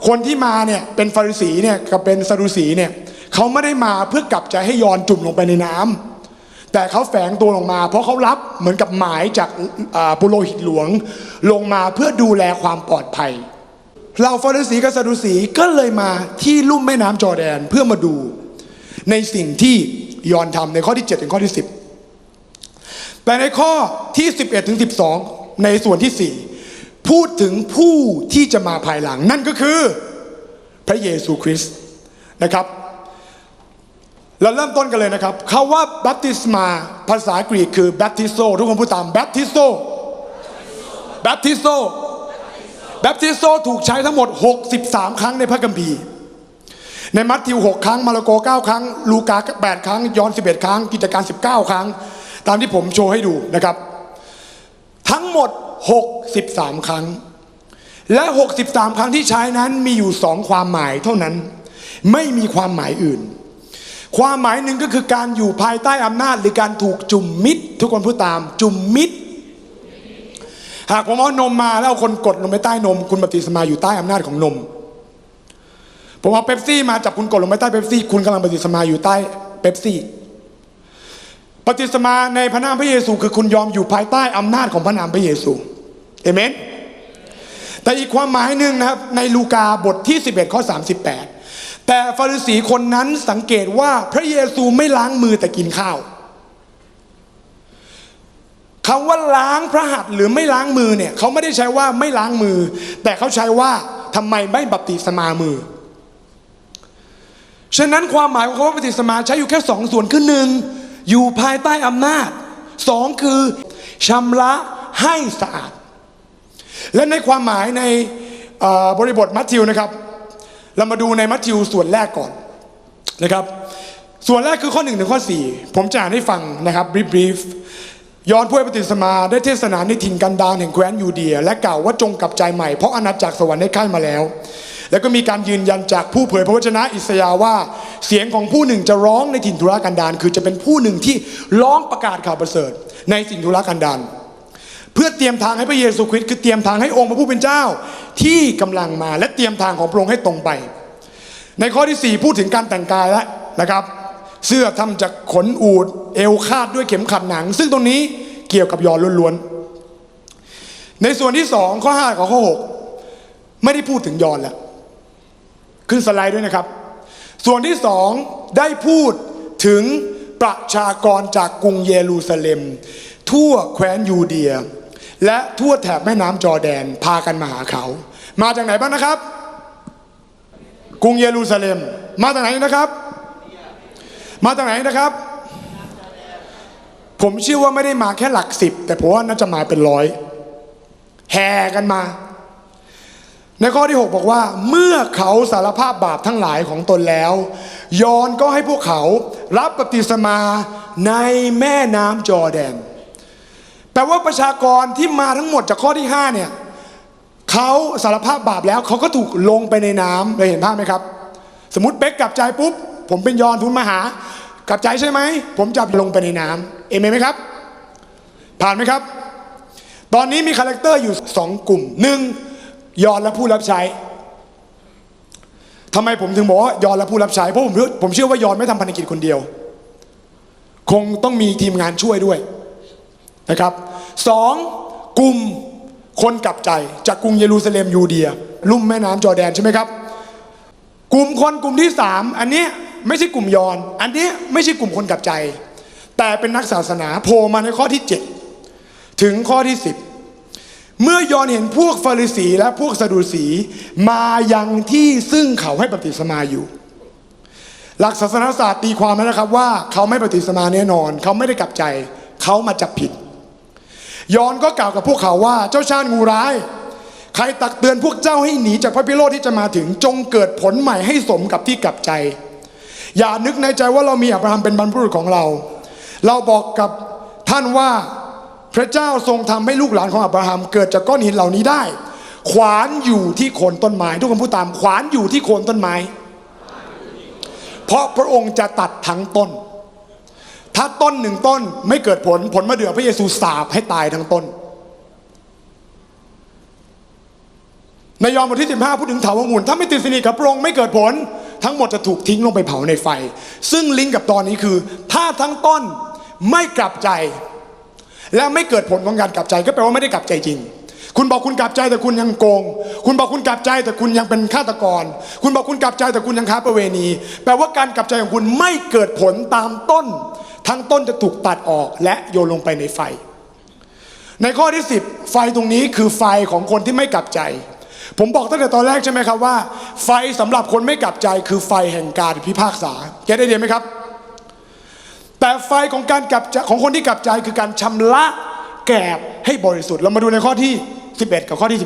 คนที่มาเนี่ยเป็นฟาริสีเนี่ยกับเป็นซาดูสีเนี่ยเขาไม่ได้มาเพื่อกลับใจให้ยอห์นจุ่มลงไปในน้ำแต่เขาแฝงตัวลงมาเพราะเขารับเหมือนกับหมายจากปุโรหิตหลวงลงมาเพื่อดูแลความปลอดภัยเหล่าฟาริสีกับซาดูสีก็เลยมาที่ลุ่มแม่น้ำจอร์แดนเพื่อมาดูในสิ่งที่ยอห์นทำในข้อที่7ถึงข้อที่10แต่ในข้อที่11ถึง12ในส่วนที่4พูดถึงผู้ที่จะมาภายหลังนั่นก็คือพระเยซูคริสต์นะครับเราเริ่มต้นกันเลยนะครับคำว่าบัพติศมาภาษากรีกคือแบปทิโซทุกคนพูดตามแบปทิโซถูกใช้ทั้งหมด63 ครั้งในพระคัมภีร์ในมัทธิว6 ครั้งมาระโก9 ครั้งลูกา8 ครั้งยอห์น11 ครั้งกิจการ19 ครั้งตามที่ผมโชว์ให้ดูนะครับทั้งหมด63 ครั้งและ63 ครั้งที่ใช้นั้นมีอยู่2 ความหมายเท่านั้นไม่มีความหมายอื่นความหมายหนึ่งก็คือการอยู่ภายใต้อำนาจหรือการถูกจุ่มมิดทุกคนพูดตามจุ่มมิดหากผมเอานมมาแล้วเอาคนกดลงไปใต้นมคุณบัพติศมาอยู่ใต้อำนาจของนม ผมเอาเป๊ปซี่มาจับคุณกดลงไปใต้เป๊ปซี่คุณกำลังปฏิสมาอยู่ใต้เป๊ปซี่ปฏิสมาในพระนามพระเยซูคือคุณยอมอยู่ภายใต้อำนาจของพระนามพระเยซูเอเมนแต่อีกความหมายหนึ่งนะครับในลูกาบทที่11ข้อ38แต่ฟาริสีคนนั้นสังเกตว่าพระเยซูไม่ล้างมือแต่กินข้าวคำว่าล้างพระหัตถ์หรือไม่ล้างมือเนี่ยเขาไม่ได้ใช้ว่าไม่ล้างมือแต่เขาใช้ว่าทำไมไม่บัพติศมามือฉะนั้นความหมายของคำว่าบัพติศมาใช้อยู่แค่2 ส่วนคือ1อยู่ภายใต้อำนาจ2คือชำระให้สะอาดและในความหมายในบริบทมัทธิวนะครับเรามาดูในมัทธิวส่วนแรกก่อนนะครับส่วนแรกคือข้อ1 ถึงข้อ 4ผมจะอ่านให้ฟังนะครับบรีฟยอห์นผู้ให้บัพติศมาได้เทศนาในถิ่นกันดารแห่งแคว้นยูเดียและกล่าวว่าจงกลับใจใหม่เพราะอาณาจักรสวรรค์ได้ใกล้มาแล้วแล้วก็มีการยืนยันจากผู้เผยพระวจนะอิสยาห์ว่าเสียงของผู้หนึ่งจะร้องในถิ่นทุรกันดารคือจะเป็นผู้หนึ่งที่ร้องประกาศข่าวประเสริฐในถิ่นทุรกันดารเพื่อเตรียมทางให้พระเยซูคริสต์คือเตรียมทางให้องค์พระผู้เป็นเจ้าที่กำลังมาและเตรียมทางของพระองค์ให้ตรงไปในข้อที่4พูดถึงการแต่งกายแล้วนะครับเสื้อทำจากขนอูฐเอวคาดด้วยเข็มขัดหนังซึ่งตรงนี้เกี่ยวกับยอห์นล้วนๆในส่วนที่2ข้อ5กับข้อ6ไม่ได้พูดถึงยอห์นแล้วขึ้นสไลด์ด้วยนะครับส่วนที่2ได้พูดถึงประชากรจากกรุงเยรูซาเล็มทั่วแคว้นยูเดียและทั่วแถบแม่น้ำจอร์แดนพากันมาหาเขามาจากไหนบ้างนะครับกรุงเยรูซาเล็มมาจากไหนนะครับมาจากไหนนะครับผมเชื่อว่าไม่ได้มาแค่หลัก10แต่ผมว่าน่าจะมาเป็น100แห่กันมาในข้อที่6บอกว่าเมื่อเขาสารภาพบาปทั้งหลายของตนแล้วยอห์นก็ให้พวกเขารับบัพติศมาในแม่น้ำจอร์แดนแปลว่าประชากรที่มาทั้งหมดจากข้อที่5เนี่ยเขาสารภาพบาปแล้วเขาก็ถูกลงไปในน้ำเลยเห็นภาพไหมครับสมมติเป๊กกลับใจปุ๊บผมเป็นยอห์นทุนมาหากลับใจใช่ไหมผมจะลงไปในน้ำเอเมนไหมครับผ่านไหมครับตอนนี้มีคาแรคเตอร์อยู่2 กลุ่ม1ยอห์นและผู้รับใช้ทำไมผมถึงบอกว่ายอห์นและผู้รับใช้เพราะผมเชื่อว่ายอห์นไม่ทำภารกิจคนเดียวคงต้องมีทีมงานช่วยด้วยนะครับ2กลุ่มคนกลับใจจากกรุงเยรูซาเล็มยูเดียลุ่มแม่น้ำจอร์แดนใช่ไหมครับกลุ่มที่3อันนี้ไม่ใช่กลุ่มยอห์นอันนี้ไม่ใช่กลุ่มคนกลับใจแต่เป็นนักศาสนาโผล่มาในข้อที่7ถึงข้อที่10เมื่อยอห์นเห็นพวกฟาริสีและพวกซาดูสีมายังที่ซึ่งเขาให้บัพติศมาอยู่หลักศาสนศาสตร์ตีความนะครับว่าเขาไม่บัพติศมาแน่นอนเขาไม่ได้กลับใจเขามาจับผิดยอห์นก็กล่าวกับพวกเขาว่าเจ้าชาติงูร้ายใครตักเตือนพวกเจ้าให้หนีจากพระพิโรธที่จะมาถึงจงเกิดผลใหม่ให้สมกับที่กลับใจอย่านึกในใจว่าเรามีอับราฮัมเป็นบรรพบุรุษของเราบอกกับท่านว่าพระเจ้าทรงทำให้ลูกหลานของอับราฮัมเกิดจากก้อนหินเหล่านี้ได้ขวานอยู่ที่โคนต้นไม้ทุกคนพูดตามขวานอยู่ที่โคนต้นไม้เพราะพระองค์จะตัดทั้งต้นถ้าต้น1 ต้นไม่เกิดผลมาเดือพระเยซูสาปให้ตายทั้งต้นในยอห์นบทที่15พูดถึงเถาวังุ่นถ้าไม่ติดสนิทกับพระองค์ไม่เกิดผลทั้งหมดจะถูกทิ้งลงไปเผาในไฟซึ่งลิงก์กับตอนนี้คือถ้าทั้งต้นไม่กลับใจและไม่เกิดผลของการกลับใจก็แปลว่าไม่ได้กลับใจจริงคุณบอกคุณกลับใจแต่คุณยังโกงคุณบอกคุณกลับใจแต่คุณยังเป็นฆาตกรคุณบอกคุณกลับใจแต่คุณยังค้าประเวณีแปลว่าการกลับใจของคุณไม่เกิดผลตามต้นทั้งต้นจะถูกตัดออกและโยนลงไปในไฟในข้อที่10ไฟตรงนี้คือไฟของคนที่ไม่กลับใจผมบอกตั้งแต่ตอนแรกใช่ไหมครับว่าไฟสำหรับคนไม่กลับใจคือไฟแห่งการพิพากษาแกได้เรียนไหมครับแต่ไฟของการกลับใจของคนที่กลับใจคือการชำระแกบให้บริสุทธิ์เรามาดูในข้อที่11กับข้อที่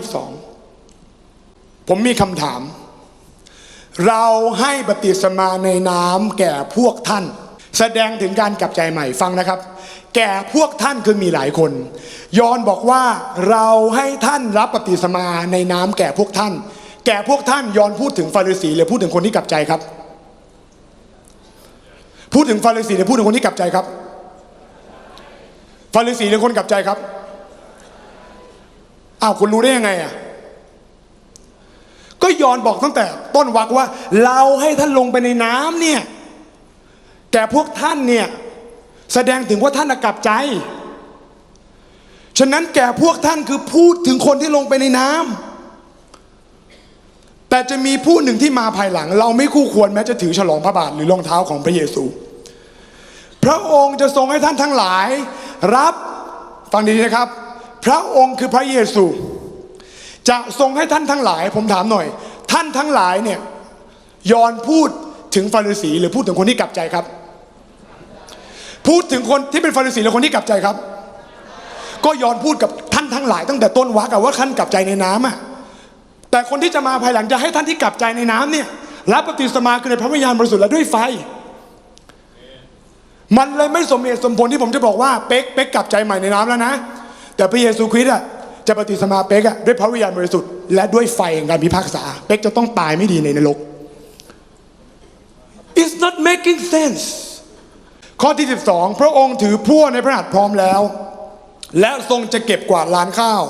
12ผมมีคำถามเราให้บัพติศมาในน้ำแก่พวกท่านแสดงถึงการกลับใจใหม่ฟังนะครับแก่พวกท่านคือมีหลายคนยอห์นบอกว่าเราให้ท่านรับบัพติศมาในน้ำแก่พวกท่านยอห์นพูดถึงฟาริสีหรือพูดถึงคนที่กลับใจครับพูดถึงฟาริสีหรือพูดถึงคนที่กลับใจครับฟาริสีหรือคนกลับใจครับอ้าวคุณรู้ได้ยังไงอ่ะ ก็ยอห์นบอกตั้งแต่ต้นวรรคว่าเราให้ท่านลงไปในน้ำเนี่ยแต่พวกท่านเนี่ยแสดงถึงว่าท่านกลับใจฉะนั้นแก่พวกท่านคือพูดถึงคนที่ลงไปในน้ำแต่จะมีผู้หนึ่งที่มาภายหลังเราไม่คู่ควรแม้จะถือฉลองพระบาทหรือรองเท้าของพระเยซูพระองค์จะทรงให้ท่านทั้งหลายรับฟังดีๆนะครับพระองค์คือพระเยซูจะทรงให้ท่านทั้งหลายผมถามหน่อยท่านทั้งหลายเนี่ยยอห์นพูดถึงฟาริสีหรือพูดถึงคนที่กลับใจครับพูดถึงคนที่เป็นฟาริสีหรือคนที่กลับใจครับก็ยอห์นพูดกับท่านทั้งหลายตั้งแต่ต้นวรรคว่าท่านกลับใจในน้ำอ่ะแต่คนที่จะมาภายหลังจะให้ท่านที่กลับใจในน้ำเนี่ยรับบัพติศมาคือในพระวิญญาณบริสุทธิ์และด้วยไฟมันเลยไม่สมเหตุสมผลที่ผมจะบอกว่าเป๊กกลับใจใหม่ในน้ำแล้วนะแต่พระเยซูคริสต์อ่ะจะบัพติศมาเป๊กอ่ะด้วยพระวิญญาณบริสุทธิ์และด้วยไฟแห่งการพิพากษาเป๊กจะต้องตายไม่ดีในนรก It's not making sense ข้อที่12พระองค์ถือพลั่วในพระหัตถ์พร้อมแล้วและทรงจะเก็บกวาดลานข้าว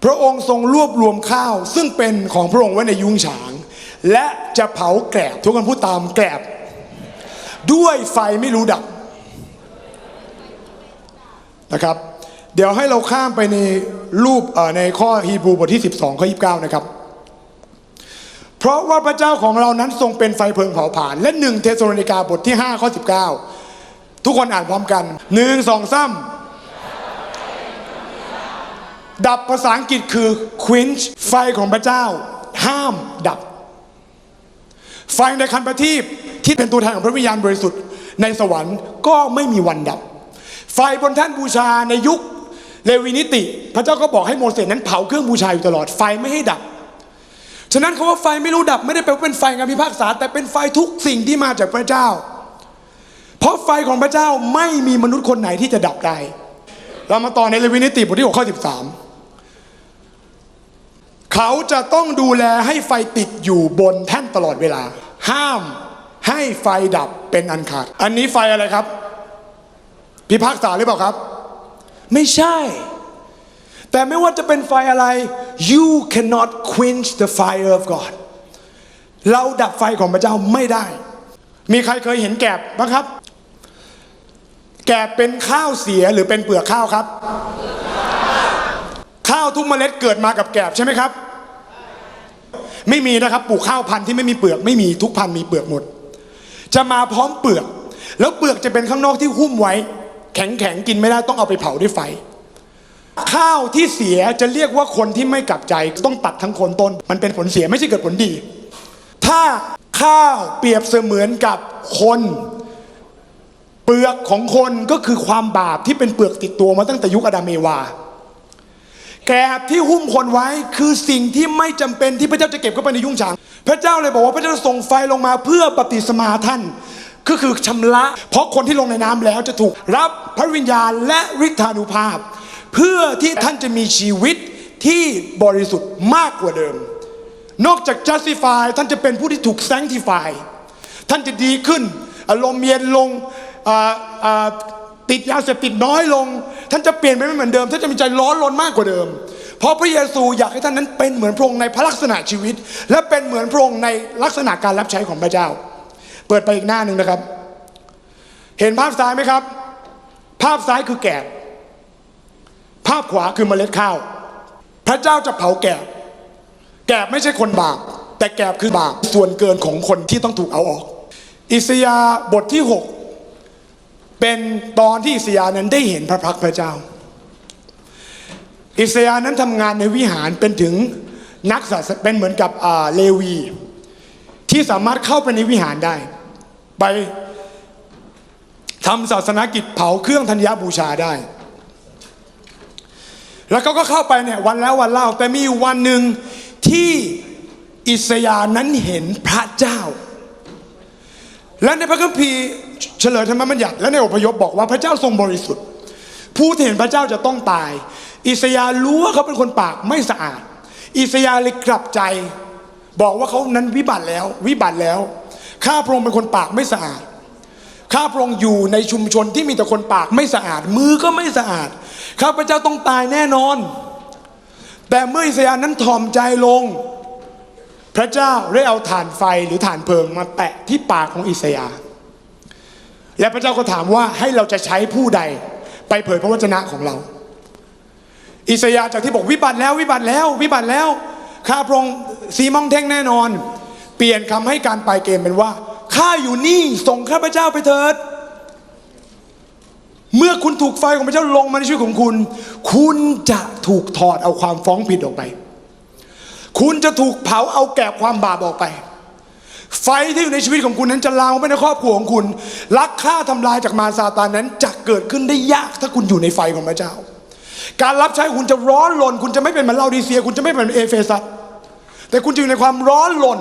พระองค์ทรงรวบรวมข้าวซึ่งเป็นของพระองค์ไว้ในยุ้งฉางและจะเผาแกลบทุกคนพูดตามแกลบด้วยไฟไม่รู้ดับนะครับเดี๋ยวให้เราข้ามไปในรูปในข้อฮีบรูบทที่12ข้อ29นะครับเพราะว่าพระเจ้าของเรานั้นทรงเป็นไฟเพลิงเผาผลาญและ1เธสโลนิกาบทที่5ข้อ19ทุกคนอ่านพร้อมกัน1 2 3ดับภาษาอังกฤษคือ quench ไฟของพระเจ้าห้ามดับไฟในคันประทีปที่เป็นตัวแทนของพระวิญญาณบริสุทธิ์ในสวรรค์ก็ไม่มีวันดับไฟบนแท่นบูชาในยุคเลวีนิติพระเจ้าก็บอกให้โมเสสนั้นเผาเครื่องบูชาอยู่ตลอดไฟไม่ให้ดับฉะนั้นคำว่าไฟไม่รู้ดับไม่ได้แปลว่าเป็นไฟงานพิพากษาแต่เป็นไฟทุกสิ่งที่มาจากพระเจ้าเพราะไฟของพระเจ้าไม่มีมนุษย์คนไหนที่จะดับได้เรามาต่อในเลวีนิติบทที่6ข้อ13เขาจะต้องดูแลให้ไฟติดอยู่บนแท่นตลอดเวลาห้ามให้ไฟดับเป็นอันขาดอันนี้ไฟอะไรครับพิพากษาหรือเปล่าครับไม่ใช่แต่ไม่ว่าจะเป็นไฟอะไร you cannot quench the fire of God เราดับไฟของพระเจ้าไม่ได้มีใครเคยเห็นแกบบ้างครับแกบเป็นข้าวเสียหรือเป็นเปลือกข้าวครับข้าวทุกเมล็ดเกิดมากับแกบใช่ไหมครับไม่มีนะครับปลูกข้าวพันธุ์ที่ไม่มีเปลือกไม่มีทุกพันธุ์มีเปลือกหมดจะมาพร้อมเปลือกแล้วเปลือกจะเป็นข้างนอกที่หุ้มไว้แข็งกินไม่ได้ต้องเอาไปเผาด้วยไฟข้าวที่เสียจะเรียกว่าคนที่ไม่กลับใจต้องตัดทั้งโคนต้นมันเป็นผลเสียไม่ใช่เกิดผลดีถ้าข้าวเปรียบเสมือนกับคนเปลือกของคนก็คือความบาปที่เป็นเปลือกติดตัวมาตั้งแต่ยุคอาดัมเอวาแกบที่หุ้มคนไว้คือสิ่งที่ไม่จำเป็นที่พระเจ้าจะเก็บเข้าไปในยุ้งฉางพระเจ้าเลยบอกว่าพระเจ้าจะส่งไฟลงมาเพื่อบัพติศมาท่านก็คือชำระเพราะคนที่ลงในน้ำแล้วจะถูกรับพระวิญญาณและฤทธานุภาพเพื่อที่ท่านจะมีชีวิตที่บริสุทธิ์มากกว่าเดิมนอกจาก justify ท่านจะเป็นผู้ที่ถูก sanctify ท่านจะดีขึ้นอารมณ์เย็นลงติดยาเสพติดน้อยลงท่านจะเปลี่ยนไปไม่เหมือนเดิมท่านจะมีใจร้อนรนมากกว่าเดิมเพราะพระเยซูอยากให้ท่านนั้นเป็นเหมือนพระองค์ในพระลักษณะชีวิตและเป็นเหมือนพระองค์ในลักษณะการรับใช้ของพระเจ้าเปิดไปอีกหน้าหนึ่งนะครับเห็นภาพซ้ายไหมครับภาพซ้ายคือแกบภาพขวาคือเมล็ดข้าวพระเจ้าจะเผาแกบไม่ใช่คนบาปแต่แกบคือบาปส่วนเกินของคนที่ต้องถูกเอาออกอิสยาห์บทที่6เป็นตอนที่อิสยาห์นั้นได้เห็นพระพักตร์พระเจ้าอิสยาห์นั้นทำงานในวิหารเป็นถึงนักศาสนาเป็นเหมือนกับเลวีที่สามารถเข้าไปในวิหารได้ไปทำศาสนกิจเผาเครื่องธัญญบูชาได้แล้วเขาก็เข้าไปเนี่ยวันแล้ววันเล่าแต่มีวันหนึ่งที่อิสยาห์นั้นเห็นพระเจ้าและในพระคัมภีร์เฉลยธรรมบัญญัติและในอพยพบอกว่าพระเจ้าทรงบริสุทธิ์ผู้ที่เห็นพระเจ้าจะต้องตายอิสยาห์รู้ว่าเขาเป็นคนปากไม่สะอาดอิสยาห์เลยกลับใจบอกว่าเขานั้นวิบัติแล้วข้าพระองค์เป็นคนปากไม่สะอาดข้าพระองค์อยู่ในชุมชนที่มีแต่คนปากไม่สะอาดมือก็ไม่สะอาดข้าพระเจ้าต้องตายแน่นอนแต่เมื่ออิสยาห์นั้นถ่อมใจลง พระเจ้าได้เอาถ่านไฟหรือถ่านเพลิงมาแปะที่ปากของอิสยาห์และพระเจ้าก็ถามว่าให้เราจะใช้ผู้ใดไปเผยพระวจนะของเรา อิสยาห์จากที่บอกวิบัติแล้ววิบัติแล้ววิบัติแล้วข้าพระองค์สีมองเท่งแน่นอนเปลี่ยนคำให้การปลายเกมเป็นว่าข้าอยู่นี่ส่งข้าพเจ้าไปเถิดเมื่อคุณถูกไฟของพระเจ้าลงมาในชีวิตของคุณคุณจะถูกถอดเอาความฟ้องผิดออกไปคุณจะถูกเผาเอาแกะความบาปออกไปไฟที่อยู่ในชีวิตของคุณนั้นจะลามไปในครอบครัวของคุณลักฆ่าทำลายจากมารซาตานนั้นจะเกิดขึ้นได้ยากถ้าคุณอยู่ในไฟของพระเจ้าการรับใช้คุณจะร้อนรนคุณจะไม่เป็นเหมือนลาโอดีเซียคุณจะไม่เป็นเอเฟซัสแต่คุณจะอยู่ในความร้อนรน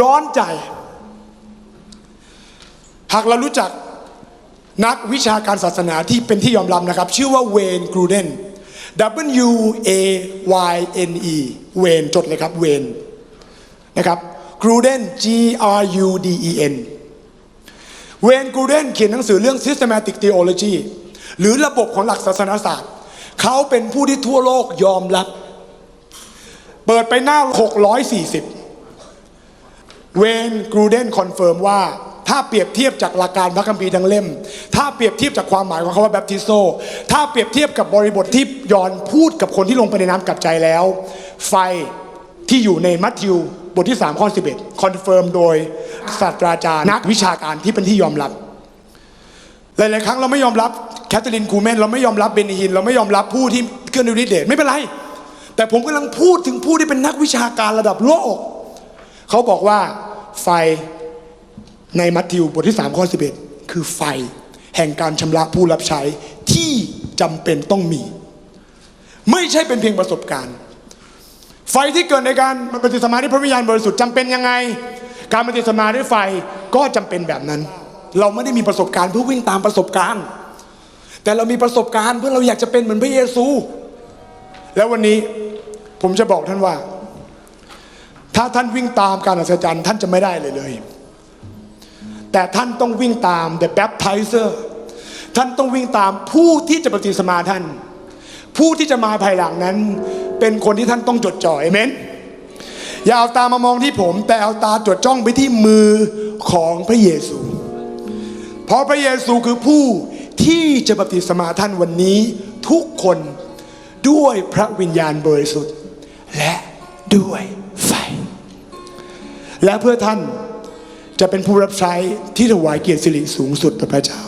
ร้อนใจหากเรารู้จักนักวิชาการศาสนาที่เป็นที่ยอมรับนะครับชื่อว่าเวนกรูเดน WAYNE เวนจดเลยครับเวนนะครับกรูเดน GRUDEN เวนกรูเดนเขียนหนังสือเรื่อง Systematic Theology หรือระบบของหลักศาสนศาสตร์เขาเป็นผู้ที่ทั่วโลกยอมรับเปิดไปหน้า640เวนกรูเดนคอนเฟิร์มว่าถ้าเปรียบเทียบจากหลักการพระคัมภีร์ทั้งเล่มถ้าเปรียบเทียบจากความหมายของคำว่าแบปทิโซถ้าเปรียบเทียบกับบริบทที่ยอห์นพูดกับคนที่ลงไปในน้ำกลับใจแล้วไฟที่อยู่ในมัทธิวบทที่3ข้อ11คอนเฟิร์มโดยศาสตราจารย์นักวิชาการที่เป็นที่ยอมรับหลายๆครั้งเราไม่ยอมรับแคทเธอรีนคูแมนเราไม่ยอมรับเบนนีฮินเราไม่ยอมรับผู้ที่เคลื่อนด้วยฤทธิ์เดชไม่เป็นไรแต่ผมกำลังพูดถึงผู้ที่เป็นนักวิชาการระดับโลกเขาบอกว่าไฟในมัทธิวบทที่3ข้อ11คือไฟแห่งการชำระผู้รับใช้ที่จำเป็นต้องมีไม่ใช่เป็นเพียงประสบการณ์ไฟที่เกิดในการปฏิสัมพันธ์ด้วยพระวิญญาณบริสุทธิ์จำเป็นยังไงการปฏิสัมพันธ์ด้วยไฟก็จำเป็นแบบนั้นเราไม่ได้มีประสบการณ์เพื่อวิ่งตามประสบการณ์แต่เรามีประสบการณ์เพื่อเราอยากจะเป็นเหมือนพระเยซูแล้ววันนี้ผมจะบอกท่านว่าถ้าท่านวิ่งตามการอัศจรรย์ท่านจะไม่ได้เลยแต่ท่านต้องวิ่งตาม The Baptizer ท่านต้องวิ่งตามผู้ที่จะปฏิสัมพันธ์ท่านผู้ที่จะมาภายหลังนั้นเป็นคนที่ท่านต้องจดจ่ออาเมนอย่าเอาตามามองที่ผมแต่เอาตาจดจ้องไปที่มือของพระเยซูเพราะพระเยซูคือผู้ที่จะบัพติศมาท่านวันนี้ทุกคนด้วยพระวิญญาณบริสุทธิ์และด้วยไฟและเพื่อท่านจะเป็นผู้รับใช้ที่ถวายเกียรติสิริสูงสุดต่อพระเจ้า